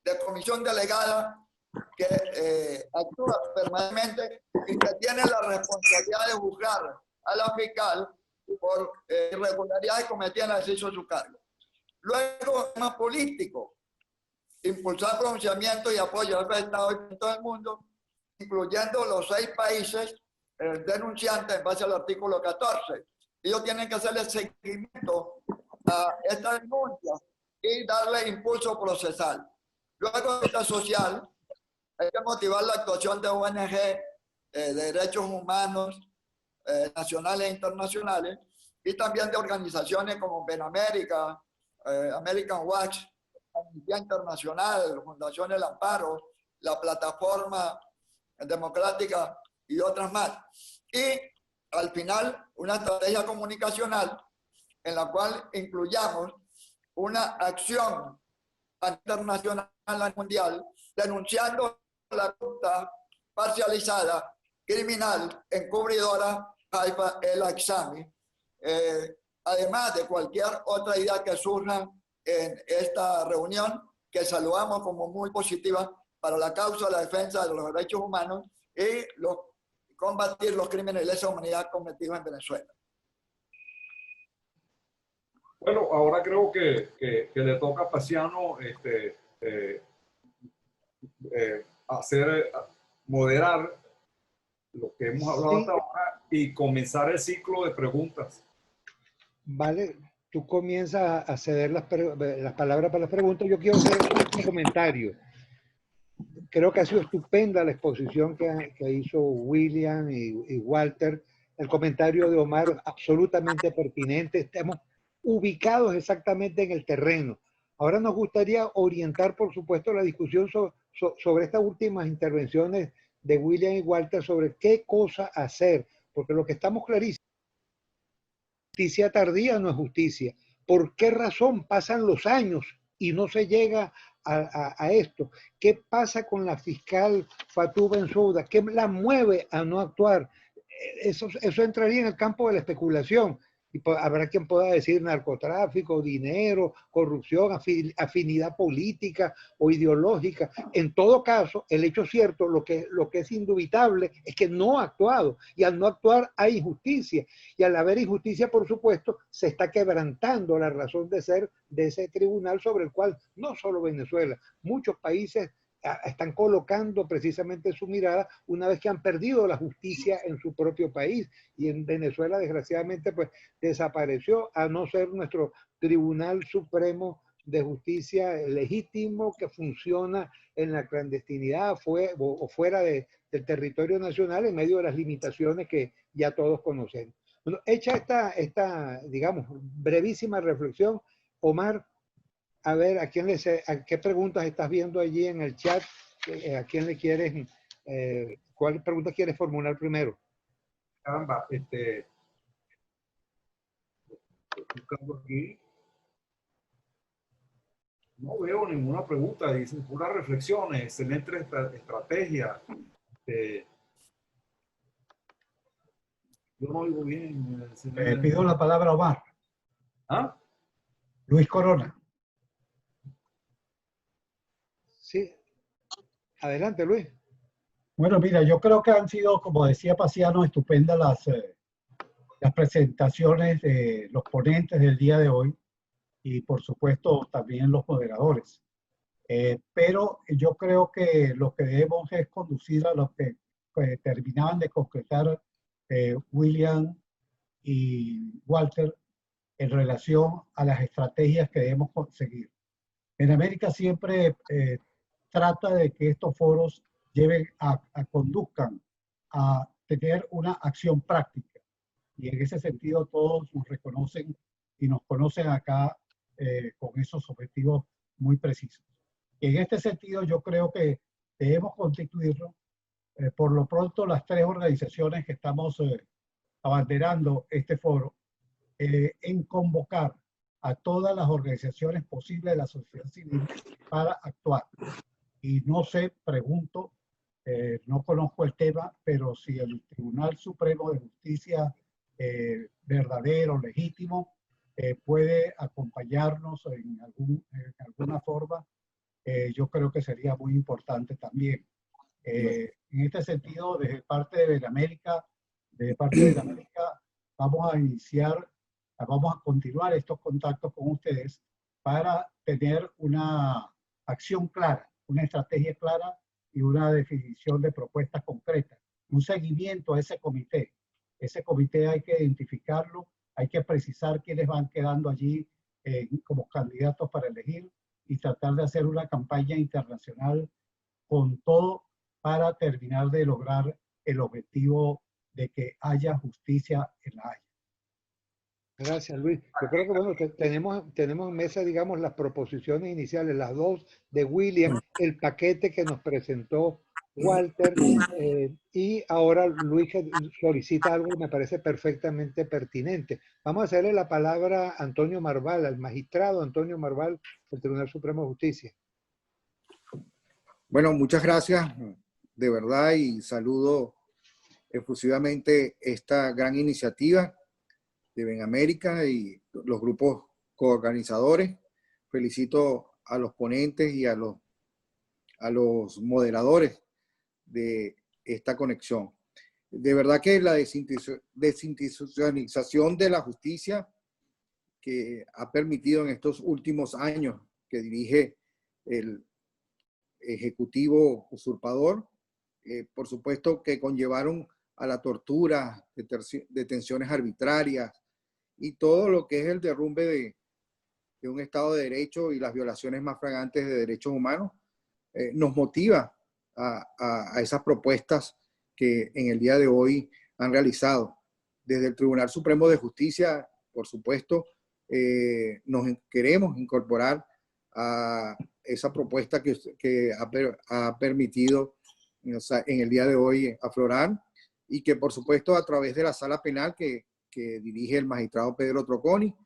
[SPEAKER 4] de comisión delegada, que actúa permanentemente y que tiene la responsabilidad de juzgar a la fiscal por irregularidades cometidas en el ejercicio de su cargo. Luego, tema político, impulsar pronunciamiento y apoyo al Estado en todo el mundo, incluyendo los 6 países denunciantes en base al artículo 14. Ellos tienen que hacerle seguimiento a esta denuncia y darle impulso procesal. Luego, de social, hay que motivar la actuación de ONG de derechos humanos nacionales e internacionales y también de organizaciones como Benamérica, American Watch, Amnistía Internacional, Fundación El Amparo, la Plataforma Democrática y otras más. Y al final, una estrategia comunicacional en la cual incluyamos una acción internacional mundial denunciando la conducta parcializada, criminal, encubridora, Haifa el Aksami, además de cualquier otra idea que surja en esta reunión, que saludamos como muy positiva para la causa de la defensa de los derechos humanos y combatir los crímenes de lesa humanidad cometidos en Venezuela.
[SPEAKER 1] Bueno, ahora creo que le toca a Paciano moderar lo que hemos hablado hasta ahora y comenzar el ciclo de preguntas.
[SPEAKER 3] Vale, tú comienzas a ceder las palabras para las preguntas. Yo quiero hacer un comentario. Creo que ha sido estupenda la exposición que hizo William y Walter. El comentario de Omar absolutamente pertinente. Estamos ubicados exactamente en el terreno. Ahora nos gustaría orientar, por supuesto, la discusión sobre estas últimas intervenciones de William y Walter sobre qué cosa hacer, porque lo que estamos clarísimos, justicia tardía no es justicia. ¿Por qué razón pasan los años y no se llega a esto? ¿Qué pasa con la fiscal Fatou Bensouda? ¿Qué la mueve a no actuar? Eso entraría en el campo de la especulación. Y habrá quien pueda decir narcotráfico, dinero, corrupción, afinidad política o ideológica. En todo caso, el hecho cierto, lo que es indubitable, es que no ha actuado. Y al no actuar hay injusticia. Y al haber injusticia, por supuesto, se está quebrantando la razón de ser de ese tribunal sobre el cual no solo Venezuela, muchos países están colocando precisamente su mirada una vez que han perdido la justicia en su propio país. Y en Venezuela, desgraciadamente, pues desapareció, a no ser nuestro Tribunal Supremo de Justicia legítimo que funciona en la clandestinidad o fuera del territorio nacional en medio de las limitaciones que ya todos conocemos. Bueno, hecha esta, digamos, brevísima reflexión, Omar, a ver, ¿a qué preguntas estás viendo allí en el chat? ¿A quién le quieres, cuál pregunta quieres formular primero?
[SPEAKER 1] Caramba, buscando aquí. No veo ninguna pregunta, dicen puras reflexiones, excelente estrategia. Yo no oigo bien.
[SPEAKER 6] Pido la palabra a Omar.
[SPEAKER 1] ¿Ah?
[SPEAKER 6] Luis Corona.
[SPEAKER 3] Sí. Adelante, Luis.
[SPEAKER 6] Bueno, mira, yo creo que han sido, como decía Paciano, estupendas las presentaciones de los ponentes del día de hoy y, por supuesto, también los moderadores. Pero yo creo que lo que debemos es conducir a lo que terminaban de concretar William y Walter en relación a las estrategias que debemos conseguir. En América siempre trata de que estos foros conduzcan a tener una acción práctica. Y en ese sentido todos nos reconocen y nos conocen acá con esos objetivos muy precisos. Y en este sentido yo creo que debemos constituirlo. Por lo pronto las 3 organizaciones que estamos abanderando este foro, en convocar a todas las organizaciones posibles de la sociedad civil para actuar. Y no sé, pregunto, no conozco el tema, pero si el Tribunal Supremo de Justicia verdadero, legítimo, puede acompañarnos en alguna forma, yo creo que sería muy importante también. En este sentido, desde parte de América, vamos a continuar estos contactos con ustedes para tener una acción clara, una estrategia clara y una definición de propuestas concretas, un seguimiento a ese comité. Ese comité hay que identificarlo, hay que precisar quiénes van quedando allí como candidatos para elegir y tratar de hacer una campaña internacional con todo para terminar de lograr el objetivo de que haya justicia en La Haya.
[SPEAKER 3] Gracias, Luis. Yo creo que bueno, tenemos en mesa, digamos, las proposiciones iniciales, las dos de William, el paquete que nos presentó Walter, y ahora Luis solicita algo que me parece perfectamente pertinente. Vamos a hacerle la palabra a Antonio Marval, al magistrado Antonio Marval del Tribunal Supremo de Justicia.
[SPEAKER 7] Bueno, muchas gracias, de verdad, y saludo efusivamente esta gran iniciativa de BenAmérica y los grupos coorganizadores. Felicito a los ponentes y a los moderadores de esta conexión. De verdad que la desinstitucionalización de la justicia que ha permitido en estos últimos años que dirige el ejecutivo usurpador, por supuesto que conllevaron a la tortura, detenciones arbitrarias y todo lo que es el derrumbe de un Estado de Derecho y las violaciones más flagrantes de derechos humanos, nos motiva a esas propuestas que en el día de hoy han realizado. Desde el Tribunal Supremo de Justicia, por supuesto, nos queremos incorporar a esa propuesta que ha permitido, o sea, en el día de hoy aflorar, y que por supuesto a través de la sala penal que dirige el magistrado Pedro Troconi,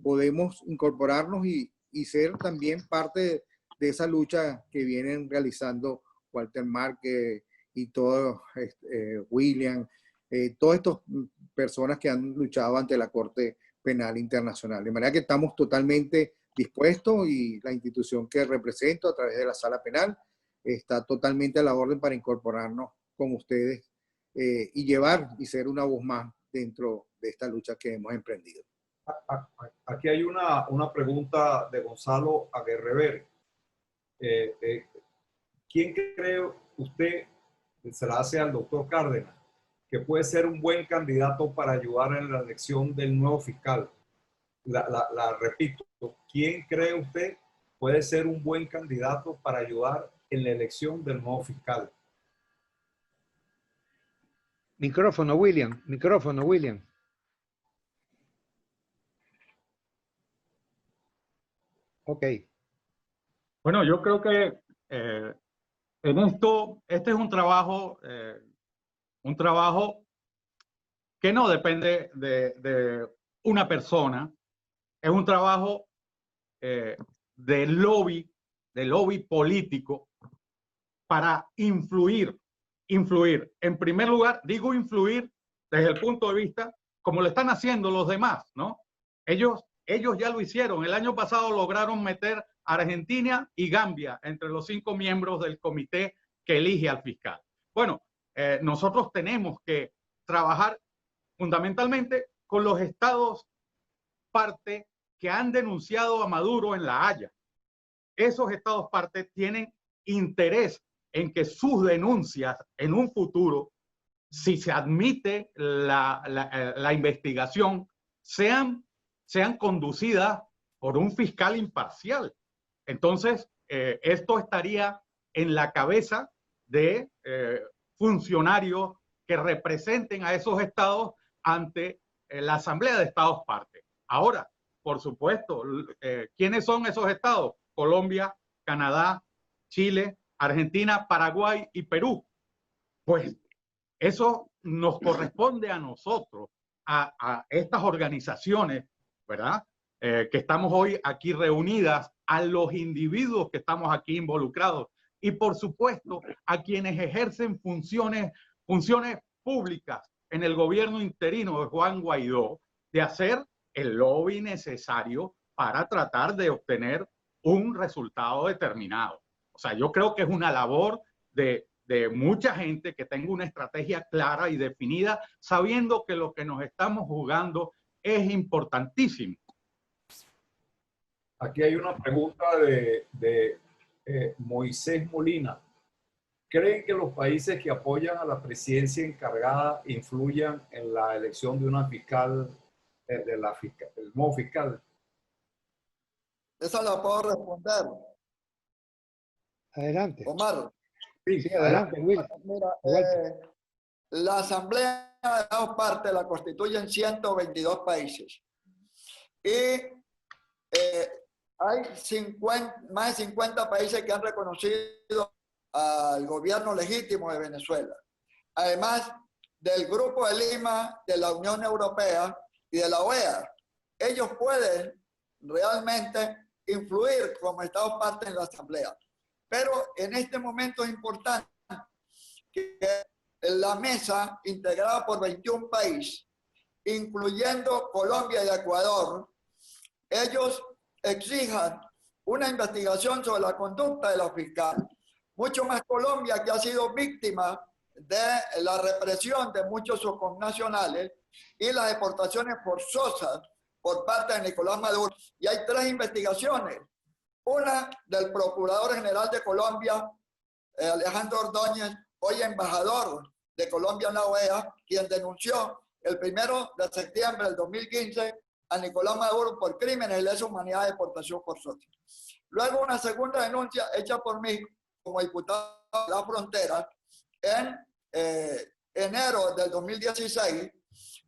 [SPEAKER 7] podemos incorporarnos y ser también parte de esa lucha que vienen realizando Walter Márquez y todo, William, todas estas personas que han luchado ante la Corte Penal Internacional. De manera que estamos totalmente dispuestos y la institución que represento a través de la sala penal está totalmente a la orden para incorporarnos con ustedes y llevar y ser una voz más dentro de esta lucha que hemos emprendido.
[SPEAKER 1] Aquí hay una pregunta de Gonzalo Aguerrever. ¿Quién cree usted, se la hace al doctor Cárdenas, que puede ser un buen candidato para ayudar en la elección del nuevo fiscal? La repito, ¿quién cree usted puede ser un buen candidato para ayudar en la elección del nuevo fiscal?
[SPEAKER 3] Micrófono, William. Micrófono, William. Ok.
[SPEAKER 2] Bueno, yo creo que en esto, este es un trabajo que no depende de una persona, es un trabajo de lobby político para influir. En primer lugar, digo influir desde el punto de vista como lo están haciendo los demás, ¿no? Ellos ya lo hicieron. El año pasado lograron meter a Argentina y Gambia entre los 5 miembros del comité que elige al fiscal. Bueno, nosotros tenemos que trabajar fundamentalmente con los estados parte que han denunciado a Maduro en La Haya. Esos estados parte tienen interés en que sus denuncias en un futuro, si se admite la investigación, sean conducidas por un fiscal imparcial. Entonces, esto estaría en la cabeza de funcionarios que representen a esos estados ante la Asamblea de Estados Parte. Ahora, por supuesto, ¿quiénes son esos estados? Colombia, Canadá, Chile, Argentina, Paraguay y Perú. Pues eso nos corresponde a nosotros, a estas organizaciones, ¿verdad? Que estamos hoy aquí reunidas, a los individuos que estamos aquí involucrados y por supuesto a quienes ejercen funciones públicas en el gobierno interino de Juan Guaidó, de hacer el lobby necesario para tratar de obtener un resultado determinado. O sea, yo creo que es una labor de de mucha gente que tenga una estrategia clara y definida, sabiendo que lo que nos estamos jugando es importantísimo.
[SPEAKER 1] Aquí hay una pregunta de Moisés Molina. ¿Creen que los países que apoyan a la presidencia encargada influyan en la elección de una fiscal, del nuevo fiscal?
[SPEAKER 4] Esa la puedo responder.
[SPEAKER 3] Adelante.
[SPEAKER 4] Omar.
[SPEAKER 3] Sí, adelante, Will.
[SPEAKER 4] Mira, la Asamblea de dos partes la constituyen 122 países. Y hay más de 50 países que han reconocido al gobierno legítimo de Venezuela. Además del Grupo de Lima, de la Unión Europea y de la OEA. Ellos pueden realmente influir como Estados partes en la Asamblea. Pero en este momento es importante que la mesa, integrada por 21 países, incluyendo Colombia y Ecuador, ellos exijan una investigación sobre la conducta de la fiscal. Mucho más Colombia, que ha sido víctima de la represión de muchos sus connacionales y las deportaciones forzosas por parte de Nicolás Maduro. Y hay 3 investigaciones. Una del Procurador General de Colombia, Alejandro Ordóñez, hoy embajador de Colombia en la OEA, quien denunció el 1 de septiembre del 2015 a Nicolás Maduro por crímenes de lesa humanidad de deportación forzosa. Luego una segunda denuncia hecha por mí como diputado de la frontera en enero del 2016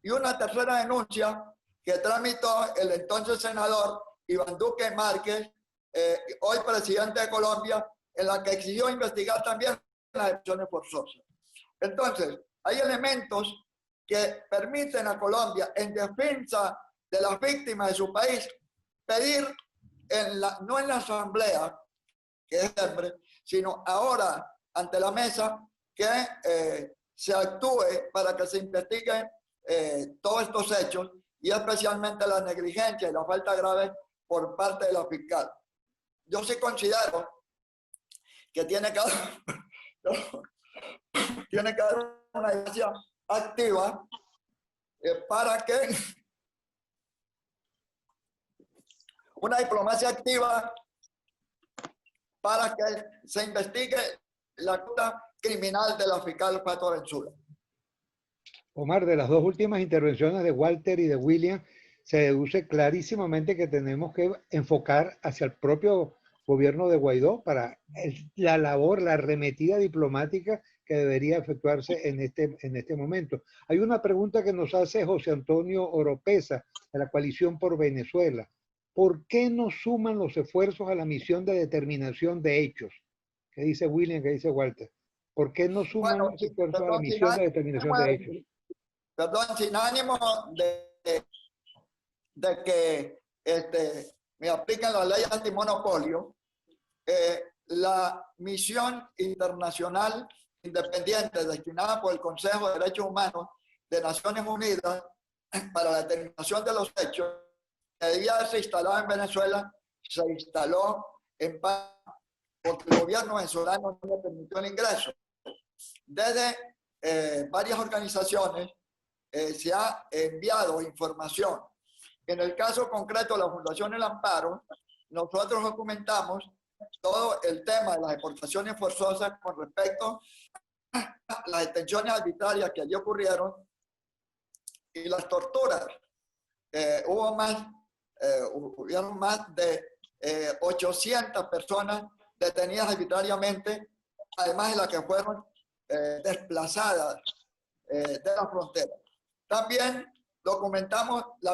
[SPEAKER 4] y una tercera denuncia que tramitó el entonces senador Iván Duque Márquez, hoy presidente de Colombia, en la que exigió investigar también las detenciones forzosas. Entonces, hay elementos que permiten a Colombia, en defensa de las víctimas de su país, pedir, no en la Asamblea, que es siempre, sino ahora ante la mesa, que se actúe para que se investiguen todos estos hechos y especialmente la negligencia y la falta grave por parte de la fiscal. Yo sí considero que tiene que haber una diplomacia activa para que se investigue la conducta criminal de la fiscal Fatou Bensouda.
[SPEAKER 3] Omar, de las dos últimas intervenciones de Walter y de William, se deduce clarísimamente que tenemos que enfocar hacia el propio gobierno de Guaidó para la labor, la arremetida diplomática que debería efectuarse en este momento. Hay una pregunta que nos hace José Antonio Oropesa, de la Coalición por Venezuela. ¿Por qué no suman los esfuerzos a la misión de determinación de hechos? ¿Qué dice William? ¿Qué dice Walter? ¿Por qué no suman los esfuerzos a la misión de determinación de hechos?
[SPEAKER 4] Perdón, sin ánimo de que me apliquen la ley antimonopolio, la misión internacional independiente destinada por el Consejo de Derechos Humanos de Naciones Unidas para la determinación de los hechos que debía haberse instalado en Venezuela, se instaló en paz porque el gobierno venezolano no le permitió el ingreso. Desde varias organizaciones se ha enviado información. En el caso concreto de la Fundación El Amparo, nosotros documentamos todo el tema de las deportaciones forzosas con respecto a las detenciones arbitrarias que allí ocurrieron y las torturas. Hubieron más de 800 personas detenidas arbitrariamente, además de las que fueron desplazadas de la frontera. También documentamos la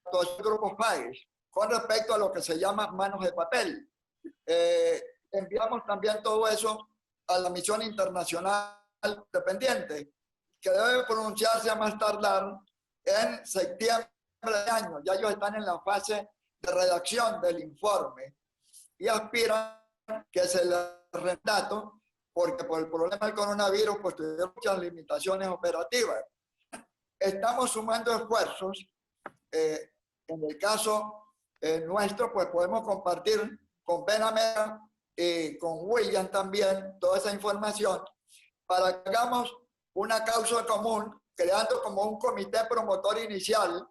[SPEAKER 4] actuación de grupos país con respecto a lo que se llama manos de papel. Enviamos también todo eso a la misión internacional independiente, que debe pronunciarse a más tardar en septiembre de año. Ya ellos están en la fase de redacción del informe y aspiran que se les redato, porque por el problema del coronavirus pues tuvieron muchas limitaciones operativas. Estamos sumando esfuerzos. En el caso nuestro, pues podemos compartir con Benamera y con William también toda esa información. para que hagamos una causa común, creando como un comité promotor inicial,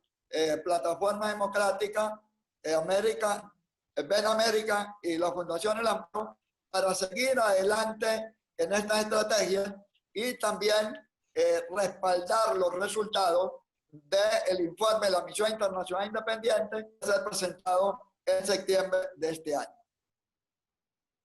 [SPEAKER 4] Plataforma Democrática, Ben América y la Fundación El Amparo, para seguir adelante en esta estrategia y también respaldar los resultados del informe de la Misión Internacional Independiente que será presentado en septiembre de este año.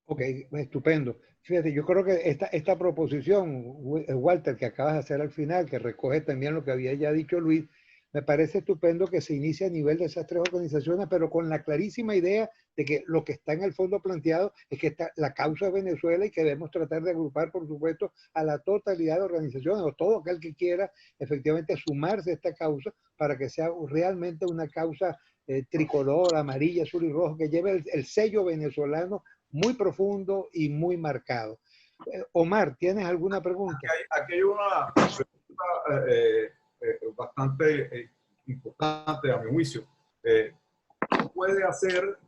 [SPEAKER 3] Ok, estupendo. Fíjate, yo creo que esta proposición, Walter, que acabas de hacer al final, que recoge también lo que había ya dicho Luis, me parece estupendo que se inicie a nivel de esas tres organizaciones, pero con la clarísima idea de que lo que está en el fondo planteado es que está la causa de Venezuela y que debemos tratar de agrupar, por supuesto, a la totalidad de organizaciones o todo aquel que quiera efectivamente sumarse a esta causa para que sea realmente una causa tricolor, amarilla, azul y rojo, que lleve el sello venezolano muy profundo y muy marcado. Omar, ¿tienes alguna pregunta?
[SPEAKER 1] Aquí hay una pregunta bastante importante a mi juicio. ¿Qué puede hacer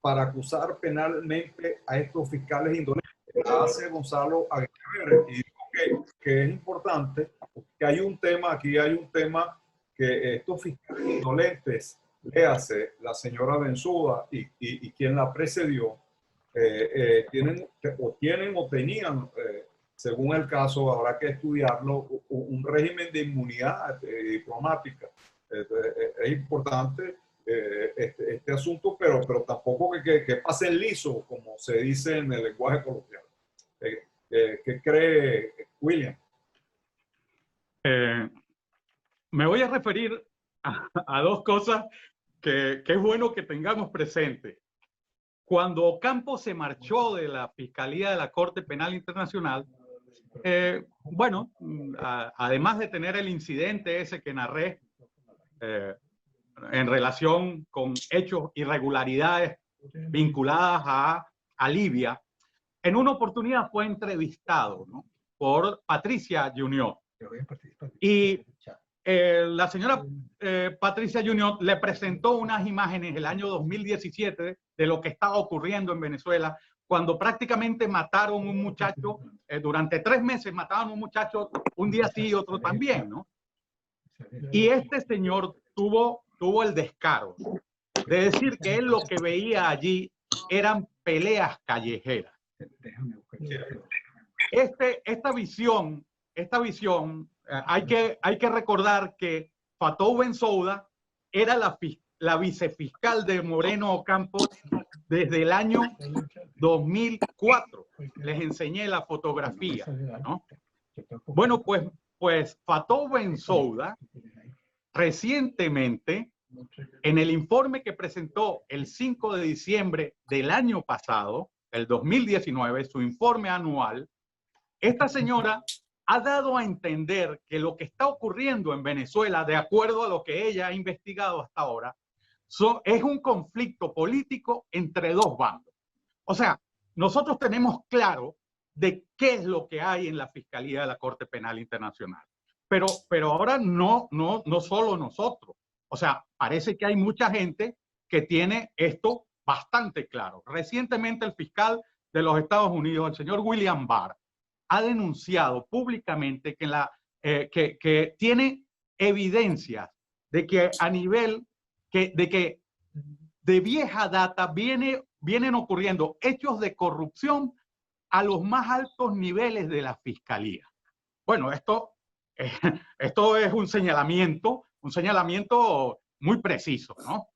[SPEAKER 1] para acusar penalmente a estos fiscales indolentes? Hace Gonzalo Aguirre y digo que es importante porque hay un tema, aquí hay un tema que estos fiscales indolentes, léase la señora Bensouda y quien la precedió, tienen o tenían, según el caso, habrá que estudiarlo, un régimen de inmunidad diplomática. Es importante este asunto, pero tampoco que pase liso, como se dice en el lenguaje coloquial. ¿Qué cree William?
[SPEAKER 2] Me voy a referir a dos cosas que es bueno que tengamos presentes. Cuando Ocampo se marchó de la Fiscalía de la Corte Penal Internacional, bueno, además de tener el incidente ese que narré en relación con hechos, irregularidades vinculadas a Libia, en una oportunidad fue entrevistado, ¿no?, por Patricia Junior. Y la señora Patricia Junior le presentó unas imágenes el año 2017 de lo que estaba ocurriendo en Venezuela, cuando prácticamente mataron un muchacho, durante 3 meses mataban a un muchacho, un día sí y otro también, ¿no? Y este señor tuvo el descaro de decir que él lo que veía allí eran peleas callejeras. Esta visión, hay que recordar que Fatou Bensouda era la vicefiscal de Moreno Ocampo desde el año 2004. Les enseñé la fotografía, ¿no? Bueno, pues Fatou Bensouda recientemente, en el informe que presentó el 5 de diciembre del año pasado, el 2019, su informe anual, esta señora ha dado a entender que lo que está ocurriendo en Venezuela, de acuerdo a lo que ella ha investigado hasta ahora, es un conflicto político entre dos bandos. O sea, nosotros tenemos claro de qué es lo que hay en la Fiscalía de la Corte Penal Internacional. Pero ahora no solo nosotros. O sea, parece que hay mucha gente que tiene esto bastante claro. Recientemente el fiscal de los Estados Unidos, el señor William Barr, ha denunciado públicamente que tiene evidencias de que a nivel de vieja data vienen ocurriendo hechos de corrupción a los más altos niveles de la fiscalía. Bueno, esto es un señalamiento muy preciso, ¿no?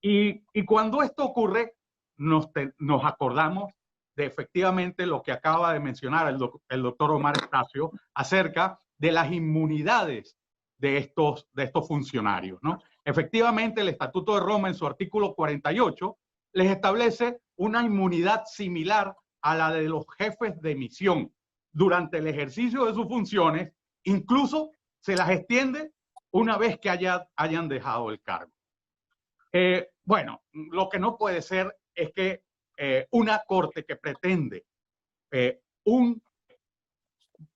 [SPEAKER 2] Y cuando esto ocurre, nos acordamos de efectivamente lo que acaba de mencionar el doctor Omar Estacio acerca de las inmunidades de estos funcionarios, ¿no? Efectivamente, el Estatuto de Roma, en su artículo 48, les establece una inmunidad similar a la de los jefes de misión durante el ejercicio de sus funciones, incluso se las extiende una vez que hayan dejado el cargo. Bueno, lo que no puede ser es que una corte que pretende un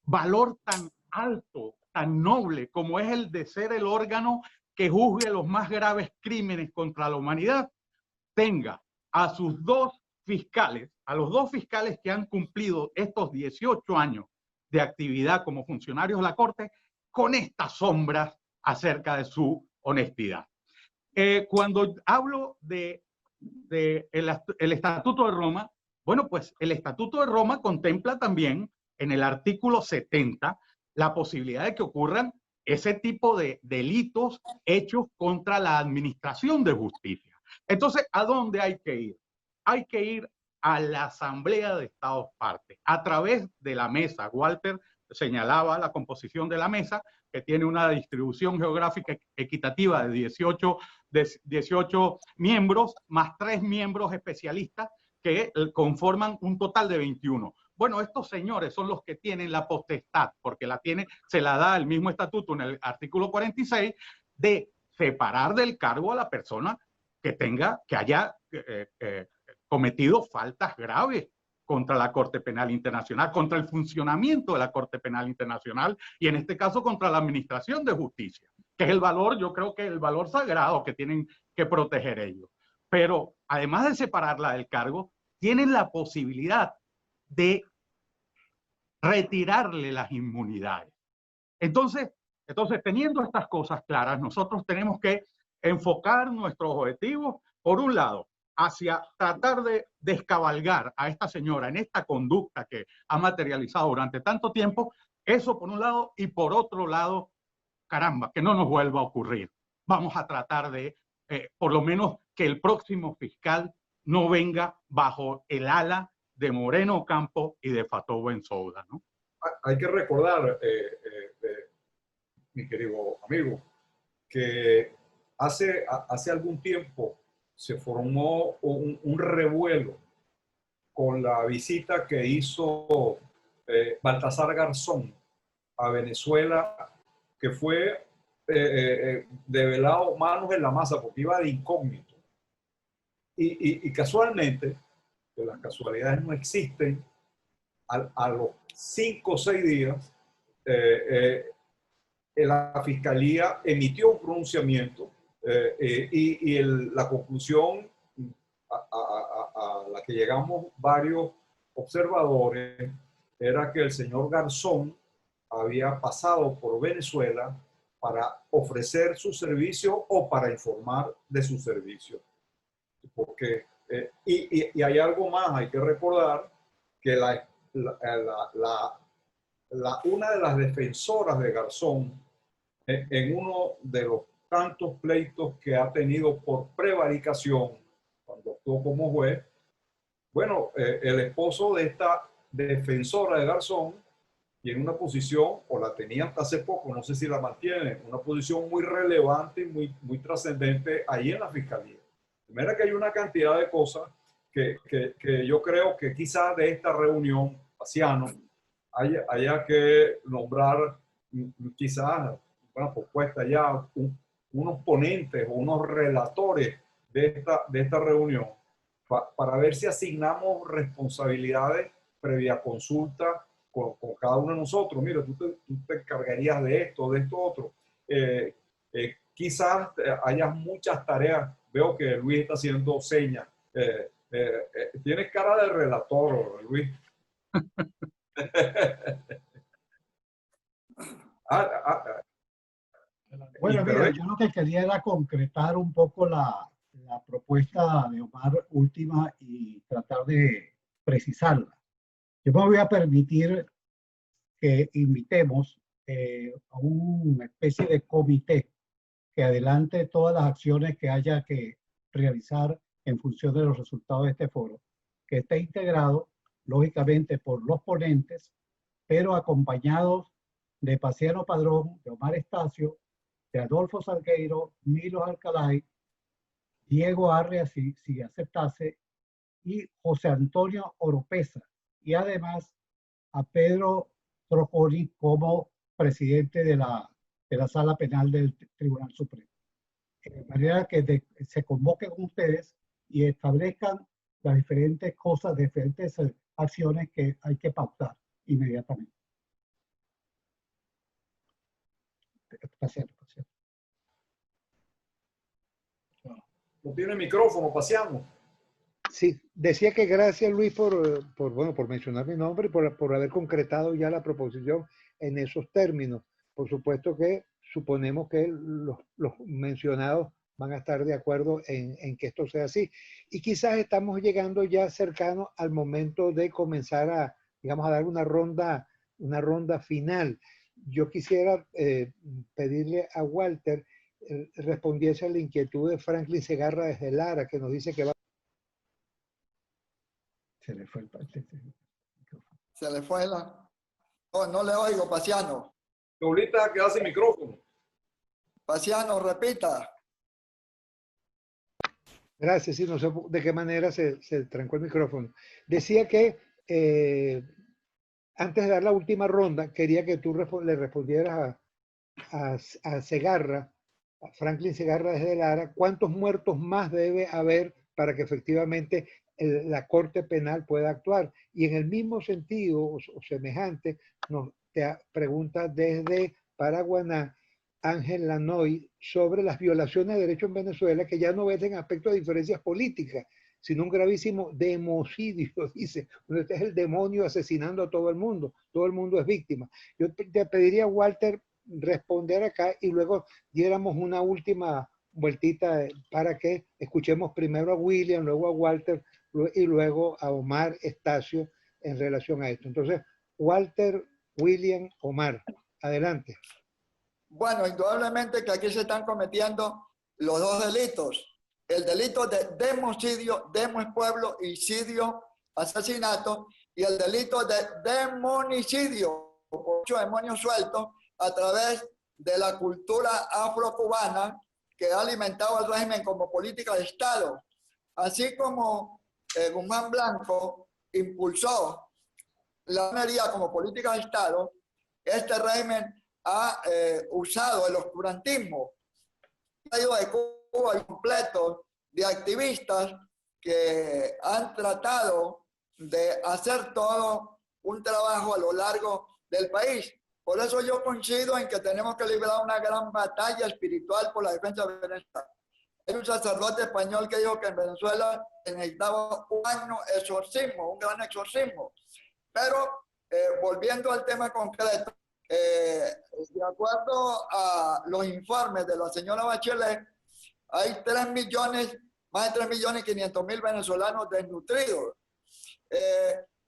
[SPEAKER 2] valor tan alto, tan noble como es el de ser el órgano que juzgue los más graves crímenes contra la humanidad, tenga a sus 2 fiscales, a los 2 fiscales que han cumplido estos 18 años de actividad como funcionarios de la Corte con estas sombras acerca de su honestidad. Cuando hablo de el Estatuto de Roma, bueno, pues el Estatuto de Roma contempla también en el artículo 70 la posibilidad de que ocurran ese tipo de delitos hechos contra la administración de justicia. Entonces, ¿a dónde hay que ir? Hay que ir a la Asamblea de Estados Partes, a través de la mesa. Walter señalaba la composición de la mesa, que tiene una distribución geográfica equitativa de 18 miembros, más 3 miembros especialistas, que conforman un total de 21. Bueno, estos señores son los que tienen la potestad, porque se la da el mismo estatuto en el artículo 46, de separar del cargo a la persona que haya cometido faltas graves contra la Corte Penal Internacional, contra el funcionamiento de la Corte Penal Internacional y en este caso contra la administración de justicia, que es el valor, yo creo que el valor sagrado que tienen que proteger ellos. Pero además de separarla del cargo, tienen la posibilidad de retirarle las inmunidades. Entonces, teniendo estas cosas claras, nosotros tenemos que enfocar nuestros objetivos, por un lado, hacia tratar de descabalgar a esta señora en esta conducta que ha materializado durante tanto tiempo, eso por un lado, y por otro lado, caramba, que no nos vuelva a ocurrir. Vamos a tratar de, por lo menos, que el próximo fiscal no venga bajo el ala de Moreno Ocampo y de Fatou Bensouda, ¿no?
[SPEAKER 1] Hay que recordar, mi querido amigo, que hace algún tiempo se formó un revuelo con la visita que hizo Baltasar Garzón a Venezuela, que fue develado manos en la masa porque iba de incógnito. Y casualmente, que las casualidades no existen, a los 5 o 6 días, la Fiscalía emitió un pronunciamiento y la conclusión a la que llegamos varios observadores era que el señor Garzón había pasado por Venezuela para ofrecer su servicio o para informar de su servicio. Porque, y hay algo más, hay que recordar que una de las defensoras de Garzón, en uno de los tantos pleitos que ha tenido por prevaricación, cuando actuó como juez, bueno, el esposo de esta defensora de Garzón tiene una posición, o la tenía hasta hace poco, no sé si la mantiene, una posición muy relevante y muy trascendente ahí en la Fiscalía. De manera que hay una cantidad de cosas que yo creo que quizás de esta reunión, Paciano, haya que nombrar quizás una propuesta ya, unos ponentes o unos relatores de esta reunión para ver si asignamos responsabilidades previa consulta con cada uno de nosotros. Mira, tú te encargarías de esto otro. Quizás haya muchas tareas. Veo que Luis está haciendo señas. Tienes cara de relator, Luis.
[SPEAKER 6] Bueno, mira, yo lo que quería era concretar un poco la propuesta de Omar última y tratar de precisarla. Yo me voy a permitir que invitemos a una especie de comité que adelante todas las acciones que haya que realizar en función de los resultados de este foro, que esté integrado, lógicamente, por los ponentes, pero acompañados de Paciano Padrón, de Omar Estacio, de Adolfo Salgueiro, Milo Alcalay, Diego Arria, si aceptase, y José Antonio Oropesa, y además a Pedro Troconi como presidente de la Sala Penal del Tribunal Supremo. De manera que se convoquen ustedes y establezcan las diferentes cosas, diferentes acciones que hay que pautar inmediatamente. Paciano.
[SPEAKER 1] No tiene micrófono, Paciano.
[SPEAKER 3] Sí, decía que gracias Luis bueno, por mencionar mi nombre y por haber concretado ya la proposición en esos términos. Por supuesto que suponemos que los mencionados van a estar de acuerdo en que esto sea así. Y quizás estamos llegando ya cercano al momento de comenzar a, digamos, a dar una ronda final. Yo quisiera pedirle a Walter respondiese a la inquietud de Franklin Segarra desde Lara, que nos dice que va.
[SPEAKER 6] Se le fue el
[SPEAKER 4] Se le fue la... No le oigo, Paciano.
[SPEAKER 1] Ahorita queda sin micrófono.
[SPEAKER 4] Paciano, repita.
[SPEAKER 3] Gracias, sí, no sé de qué manera se trancó el micrófono. Decía que antes de dar la última ronda, quería que tú le respondieras a Segarra, a Franklin Segarra desde Lara, ¿cuántos muertos más debe haber para que efectivamente la Corte Penal pueda actuar? Y en el mismo sentido o semejante, te pregunta desde Paraguaná Ángel Lanoy sobre las violaciones de derechos en Venezuela, que ya no ven en aspecto de diferencias políticas, sino un gravísimo democidio, dice. Este es el demonio asesinando a todo el mundo es víctima. Yo te pediría, Walter, responder acá y luego diéramos una última vueltita para que escuchemos primero a William, luego a Walter y luego a Omar Estacio en relación a esto. Entonces, Walter, William, Omar, adelante.
[SPEAKER 4] Bueno, indudablemente que aquí se están cometiendo los dos delitos. El delito de democidio, demo es pueblo, incidio, asesinato, y el delito de demonicidio, muchos demonios sueltos, a través de la cultura afrocubana que ha alimentado al régimen como política de Estado. Así como Guzmán Blanco impulsó la minería como política de Estado, este régimen ha usado el oscurantismo. Ha ido de Cuba al completo de activistas que han tratado de hacer todo un trabajo a lo largo del país. Por eso yo coincido en que tenemos que librar una gran batalla espiritual por la defensa de Venezuela. Hay un sacerdote español que dijo que en Venezuela se necesitaba un gran exorcismo. Pero volviendo al tema concreto, de acuerdo a los informes de la señora Bachelet, hay más de 3.500.000 venezolanos desnutridos.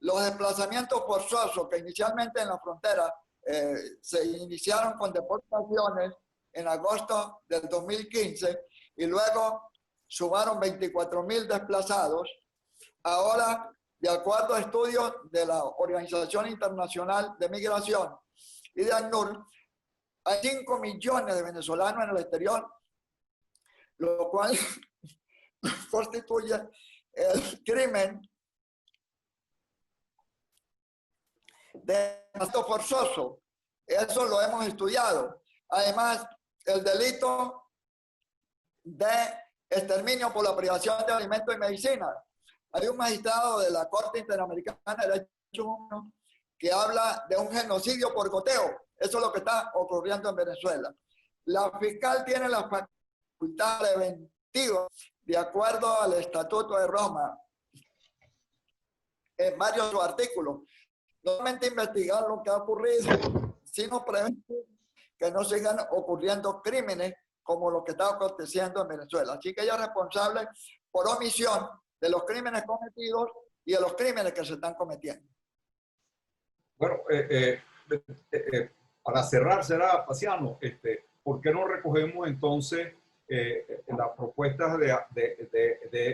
[SPEAKER 4] Los desplazamientos forzosos que inicialmente en la frontera se iniciaron con deportaciones en agosto del 2015 y luego sumaron 24.000 desplazados. Ahora, de acuerdo a estudios de la Organización Internacional de Migración y de ACNUR, hay 5 millones de venezolanos en el exterior, lo cual constituye el crimen de gasto forzoso. Eso lo hemos estudiado. Además, el delito de exterminio por la privación de alimentos y medicinas. Hay un magistrado de la Corte Interamericana de Derechos Humanos que habla de un genocidio por goteo. Eso es lo que está ocurriendo en Venezuela. La fiscal tiene la facultad preventiva de acuerdo al Estatuto de Roma en varios artículos. No solamente investigar lo que ha ocurrido, sino prevenir que no sigan ocurriendo crímenes como lo que está aconteciendo en Venezuela. Así que ella es responsable por omisión de los crímenes cometidos y de los crímenes que se están cometiendo.
[SPEAKER 1] Bueno, para cerrar, será, Paciano, ¿por qué no recogemos entonces las propuestas de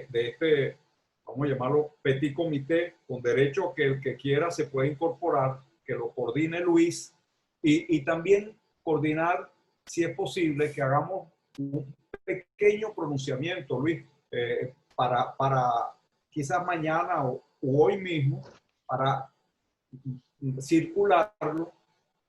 [SPEAKER 1] este, vamos a llamarlo, petit comité, con derecho que el que quiera se puede incorporar, que lo coordine Luis, y también coordinar, si es posible, que hagamos un pequeño pronunciamiento, Luis, para quizás mañana o hoy mismo, para circularlo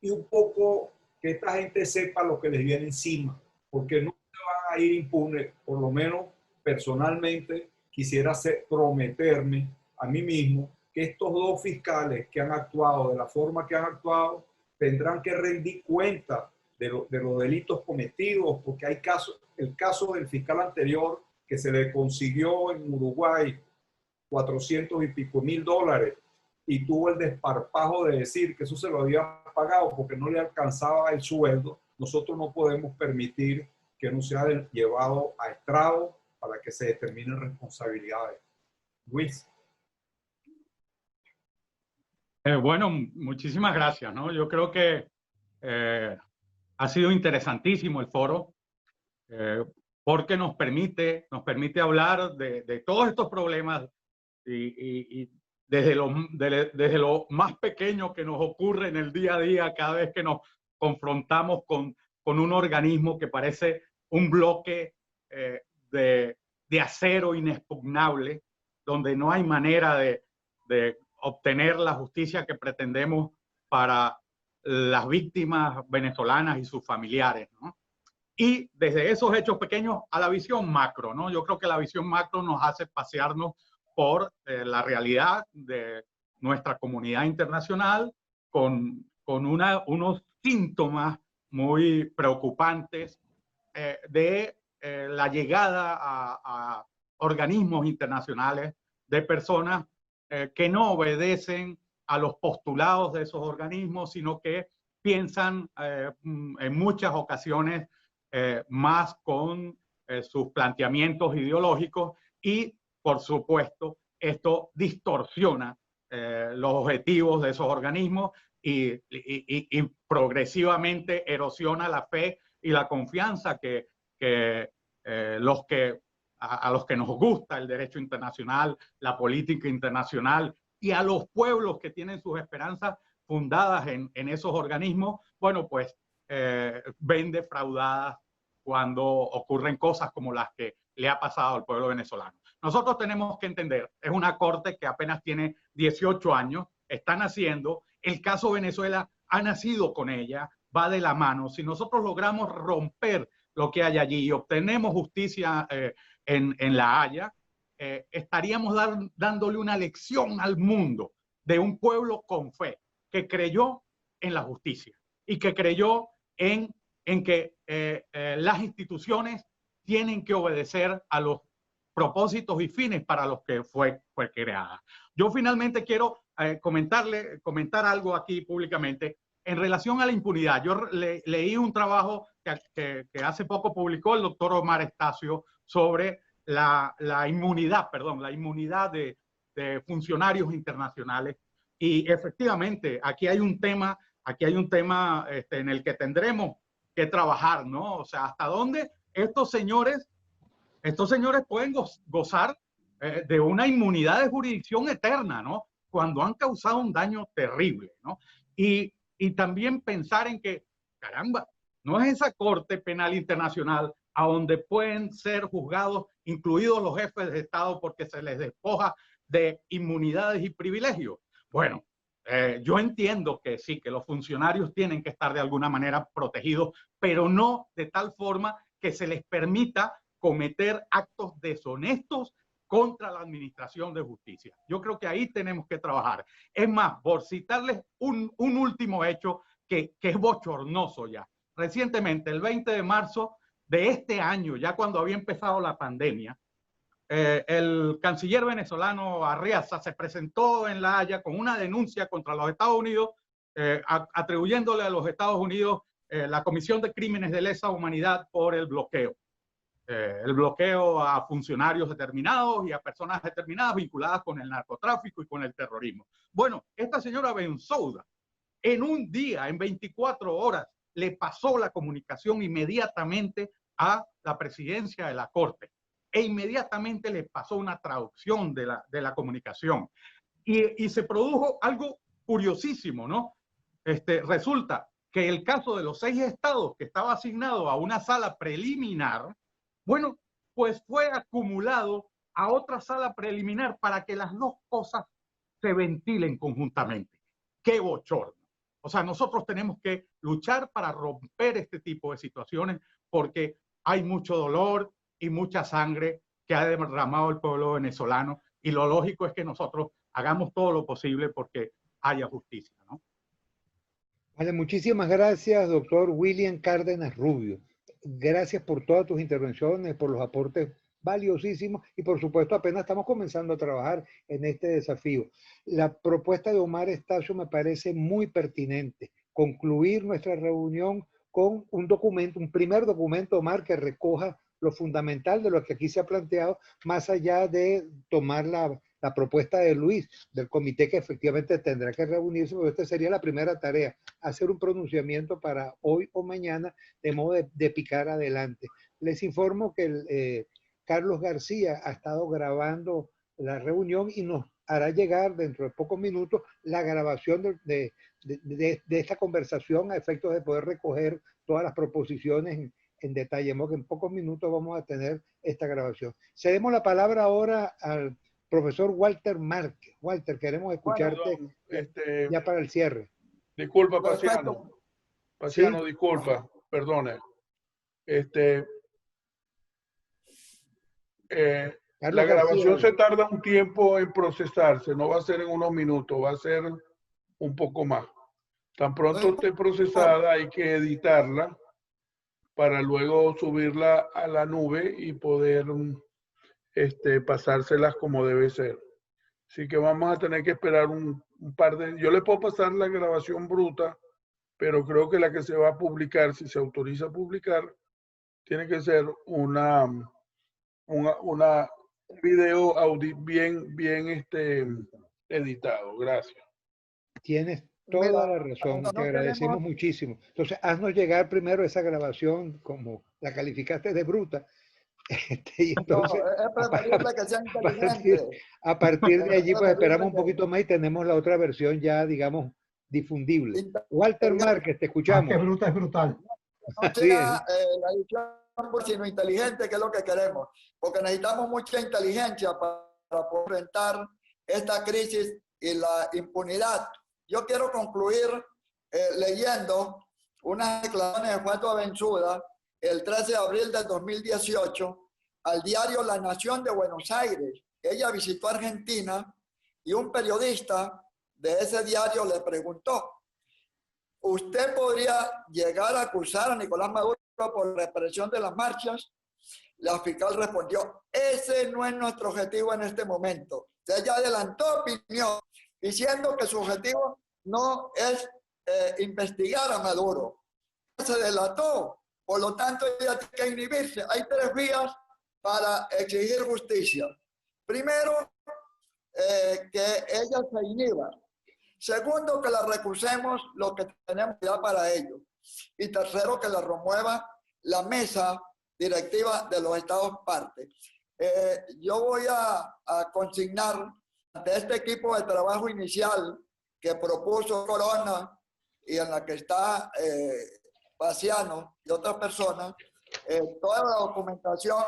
[SPEAKER 1] y un poco que esta gente sepa lo que les viene encima, porque no se van a ir impunes. Por lo menos personalmente quisiera prometerme a mí mismo que estos dos fiscales que han actuado de la forma que han actuado tendrán que rendir cuenta de los delitos cometidos, porque hay casos, el caso del fiscal anterior que se le consiguió en Uruguay 400 y pico mil dólares y tuvo el desparpajo de decir que eso se lo había pagado porque no le alcanzaba el sueldo, nosotros no podemos permitir que no sea llevado a estrado para que se determinen responsabilidades. Luis.
[SPEAKER 2] Bueno, muchísimas gracias, ¿no? Yo creo que ha sido interesantísimo el foro porque nos permite hablar de todos estos problemas y desde lo más pequeño que nos ocurre en el día a día cada vez que nos confrontamos con un organismo que parece un bloque de acero inexpugnable, donde no hay manera de obtener la justicia que pretendemos para las víctimas venezolanas y sus familiares, ¿no? Y desde esos hechos pequeños a la visión macro, ¿no? Yo creo que la visión macro nos hace pasearnos por la realidad de nuestra comunidad internacional con unos síntomas muy preocupantes de la llegada a organismos internacionales de personas que no obedecen a los postulados de esos organismos, sino que piensan en muchas ocasiones más con sus planteamientos ideológicos y, por supuesto, esto distorsiona los objetivos de esos organismos y progresivamente erosiona la fe y la confianza a los que nos gusta el derecho internacional, la política internacional y a los pueblos que tienen sus esperanzas fundadas en esos organismos, bueno, pues ven defraudadas cuando ocurren cosas como las que le ha pasado al pueblo venezolano. Nosotros tenemos que entender, es una corte que apenas tiene 18 años, está naciendo, el caso Venezuela ha nacido con ella, va de la mano. Si nosotros logramos romper lo que hay allí y obtenemos justicia en La Haya, estaríamos dándole una lección al mundo de un pueblo con fe, que creyó en la justicia y que creyó en que las instituciones tienen que obedecer a los propósitos y fines para los que fue creada. Yo finalmente quiero comentar algo aquí públicamente en relación a la impunidad. Yo leí un trabajo que hace poco publicó el doctor Omar Estacio sobre la inmunidad de funcionarios internacionales. Y efectivamente, aquí hay un tema en el que tendremos que trabajar, ¿no? O sea, hasta dónde estos señores pueden gozar de una inmunidad de jurisdicción eterna, ¿no? Cuando han causado un daño terrible, ¿no? Y también pensar en que, caramba, no es esa Corte Penal Internacional a donde pueden ser juzgados, incluidos los jefes de Estado, porque se les despoja de inmunidades y privilegios. Bueno, yo entiendo que sí, que los funcionarios tienen que estar de alguna manera protegidos, pero no de tal forma que se les permita cometer actos deshonestos contra la administración de justicia. Yo creo que ahí tenemos que trabajar. Es más, por citarles un último hecho que es bochornoso ya. Recientemente, el 20 de marzo de este año, ya cuando había empezado la pandemia, el canciller venezolano Arriaza se presentó en La Haya con una denuncia contra los Estados Unidos, atribuyéndole a los Estados Unidos la comisión de crímenes de lesa humanidad por el bloqueo a funcionarios determinados y a personas determinadas vinculadas con el narcotráfico y con el terrorismo. Bueno, esta señora Bensouda, en un día, en 24 horas, le pasó la comunicación inmediatamente a la presidencia de la Corte e inmediatamente le pasó una traducción de la comunicación. Y se produjo algo curiosísimo, ¿no? Resulta que el caso de los 6 estados que estaba asignado a una sala preliminar, bueno, pues fue acumulado a otra sala preliminar para que las dos cosas se ventilen conjuntamente. ¡Qué bochorno! O sea, nosotros tenemos que luchar para romper este tipo de situaciones porque hay mucho dolor y mucha sangre que ha derramado el pueblo venezolano y lo lógico es que nosotros hagamos todo lo posible porque haya justicia, ¿no?
[SPEAKER 3] Vale, muchísimas gracias, doctor William Cárdenas Rubio. Gracias por todas tus intervenciones, por los aportes valiosísimos y por supuesto apenas estamos comenzando a trabajar en este desafío. La propuesta de Omar Estacio me parece muy pertinente. Concluir nuestra reunión con un documento, un primer documento, Omar, que recoja lo fundamental de lo que aquí se ha planteado, más allá de tomar la propuesta de Luis, del comité que efectivamente tendrá que reunirse, porque esta sería la primera tarea, hacer un pronunciamiento para hoy o mañana, de modo de picar adelante. Les informo que Carlos García ha estado grabando la reunión y nos hará llegar dentro de pocos minutos la grabación de esta conversación a efectos de poder recoger todas las proposiciones en detalle. Que en pocos minutos vamos a tener esta grabación. Cedemos la palabra ahora al profesor Walter Márquez. Walter, queremos escucharte ya para el cierre.
[SPEAKER 8] Disculpa, Paciano. Paciano,
[SPEAKER 3] ¿Sí?
[SPEAKER 8] Disculpa, perdone. La grabación se tarda un tiempo en procesarse, no va a ser en unos minutos, va a ser un poco más. Tan pronto esté procesada, hay que editarla para luego subirla a la nube y poder pasárselas como debe ser. Así que vamos a tener que esperar un par de... Yo le puedo pasar la grabación bruta, pero creo que la que se va a publicar, si se autoriza a publicar, tiene que ser un video bien editado. Gracias.
[SPEAKER 3] Tienes toda la razón, te agradecemos muchísimo. Entonces, haznos llegar primero esa grabación, como la calificaste de bruta. Y entonces,
[SPEAKER 4] es preferible que sea inteligente.
[SPEAKER 3] a partir de allí, pues esperamos un poquito más y tenemos la otra versión ya, digamos, difundible. Walter Márquez, te escuchamos.
[SPEAKER 6] Que bruta es brutal.
[SPEAKER 4] No sea la edición, sino inteligente, que es lo que queremos, porque necesitamos mucha inteligencia para poder enfrentar esta crisis y la impunidad. Yo quiero concluir leyendo unas declaraciones de Fuente Abençuda el 13 de abril del 2018 al diario La Nación de Buenos Aires. Ella visitó Argentina y un periodista de ese diario le preguntó: ¿usted podría llegar a acusar a Nicolás Maduro por represión de las marchas? La fiscal respondió: ese no es nuestro objetivo en este momento. Ella adelantó opinión diciendo que su objetivo no es investigar a Maduro. Se delató, por lo tanto ella tiene que inhibirse. Hay 3 vías para exigir justicia. Primero, que ella se inhiba. Segundo, que la recusemos lo que tenemos ya para ello. Y tercero, que la remueva la mesa directiva de los estados partes. Yo voy a consignar ante este equipo de trabajo inicial que propuso Corona y en la que está Paciano y otras personas, toda la documentación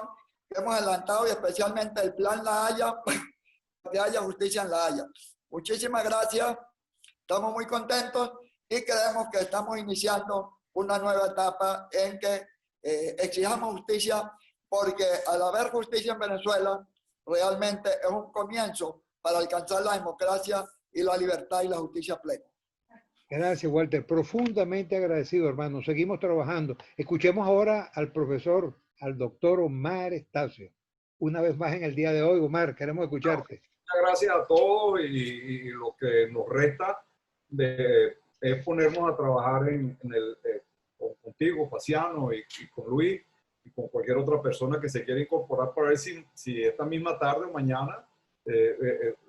[SPEAKER 4] que hemos adelantado y especialmente el plan La Haya, que haya justicia en La Haya. Muchísimas gracias. Estamos muy contentos y creemos que estamos iniciando una nueva etapa en que exijamos justicia, porque al haber justicia en Venezuela, realmente es un comienzo para alcanzar la democracia y la libertad y la justicia plena.
[SPEAKER 3] Gracias, Walter. Profundamente agradecido, hermano. Seguimos trabajando. Escuchemos ahora al profesor, al doctor Omar Estacio. Una vez más en el día de hoy, Omar, queremos escucharte.
[SPEAKER 1] Muchas gracias a todos y lo que nos resta es ponernos a trabajar contigo, Paciano, y con Luis y con cualquier otra persona que se quiera incorporar para ver si esta misma tarde o mañana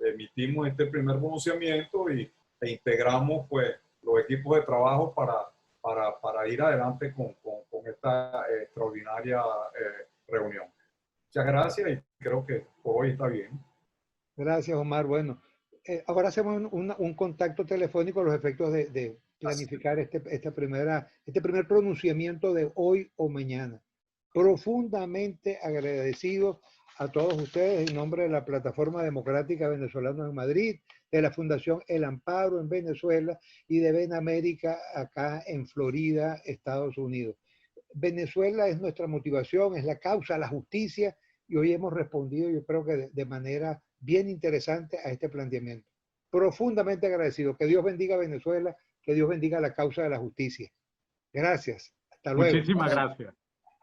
[SPEAKER 1] emitimos este primer pronunciamiento e integramos pues los equipos de trabajo para ir adelante con esta extraordinaria reunión. Muchas gracias y creo que por hoy está bien.
[SPEAKER 3] Gracias, Omar. Bueno, ahora hacemos un contacto telefónico a los efectos de planificar este primer pronunciamiento de hoy o mañana. Profundamente agradecidos a todos ustedes en nombre de la Plataforma Democrática Venezolana en Madrid, de la Fundación El Amparo en Venezuela y de Ven América acá en Florida, Estados Unidos. Venezuela es nuestra motivación, es la causa, la justicia, y hoy hemos respondido, yo creo que de manera bien interesante a este planteamiento. Profundamente agradecido. Que Dios bendiga a Venezuela, que Dios bendiga la causa de la justicia. Gracias. Hasta luego.
[SPEAKER 2] Muchísimas gracias.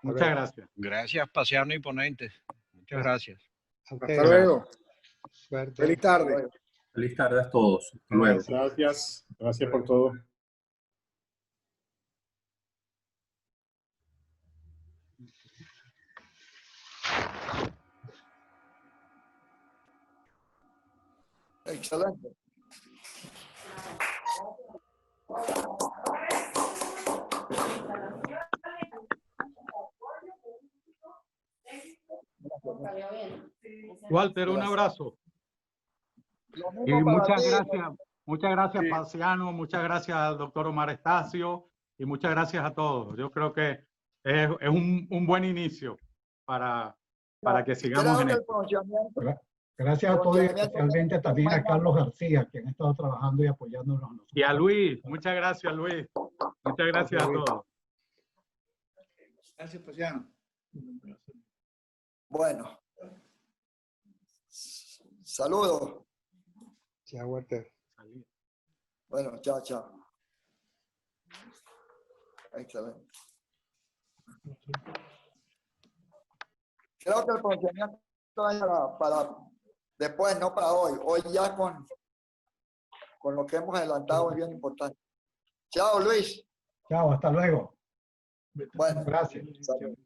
[SPEAKER 2] Muchas gracias.
[SPEAKER 9] Gracias, Paciano y ponentes. Muchas gracias.
[SPEAKER 3] A
[SPEAKER 7] Hasta
[SPEAKER 3] ustedes.
[SPEAKER 7] luego.
[SPEAKER 3] Suerte.
[SPEAKER 7] Feliz tarde.
[SPEAKER 10] Feliz tarde a todos. Hasta luego.
[SPEAKER 11] Gracias. Gracias por todo.
[SPEAKER 4] Excelente.
[SPEAKER 2] Walter, un abrazo.
[SPEAKER 4] Lo
[SPEAKER 2] Y
[SPEAKER 4] mismo para ti.
[SPEAKER 2] muchas gracias,
[SPEAKER 8] Sí.
[SPEAKER 2] Paciano, muchas gracias al doctor Omar Estacio y muchas gracias a todos. Yo creo que es un buen inicio para que sigamos
[SPEAKER 4] Creo
[SPEAKER 2] en
[SPEAKER 4] que el
[SPEAKER 2] esto.
[SPEAKER 4] pronunciamiento,
[SPEAKER 6] Gracias a todos y
[SPEAKER 4] Pronunciamiento
[SPEAKER 6] especialmente también a Carlos García, quien ha estado trabajando y apoyándonos a nosotros.
[SPEAKER 2] Y a Luis, muchas gracias, Luis. Muchas gracias a todos.
[SPEAKER 7] Gracias, Paciano.
[SPEAKER 4] bueno. Saludos.
[SPEAKER 3] Chao, Walter.
[SPEAKER 4] Bueno, chao, chao. Excelente. Creo que el pronunciamiento es para después, no para hoy. Hoy ya con lo que hemos adelantado es bien importante. Chao, Luis.
[SPEAKER 6] Chao, hasta luego.
[SPEAKER 4] Bueno,
[SPEAKER 6] Gracias.
[SPEAKER 4] salud.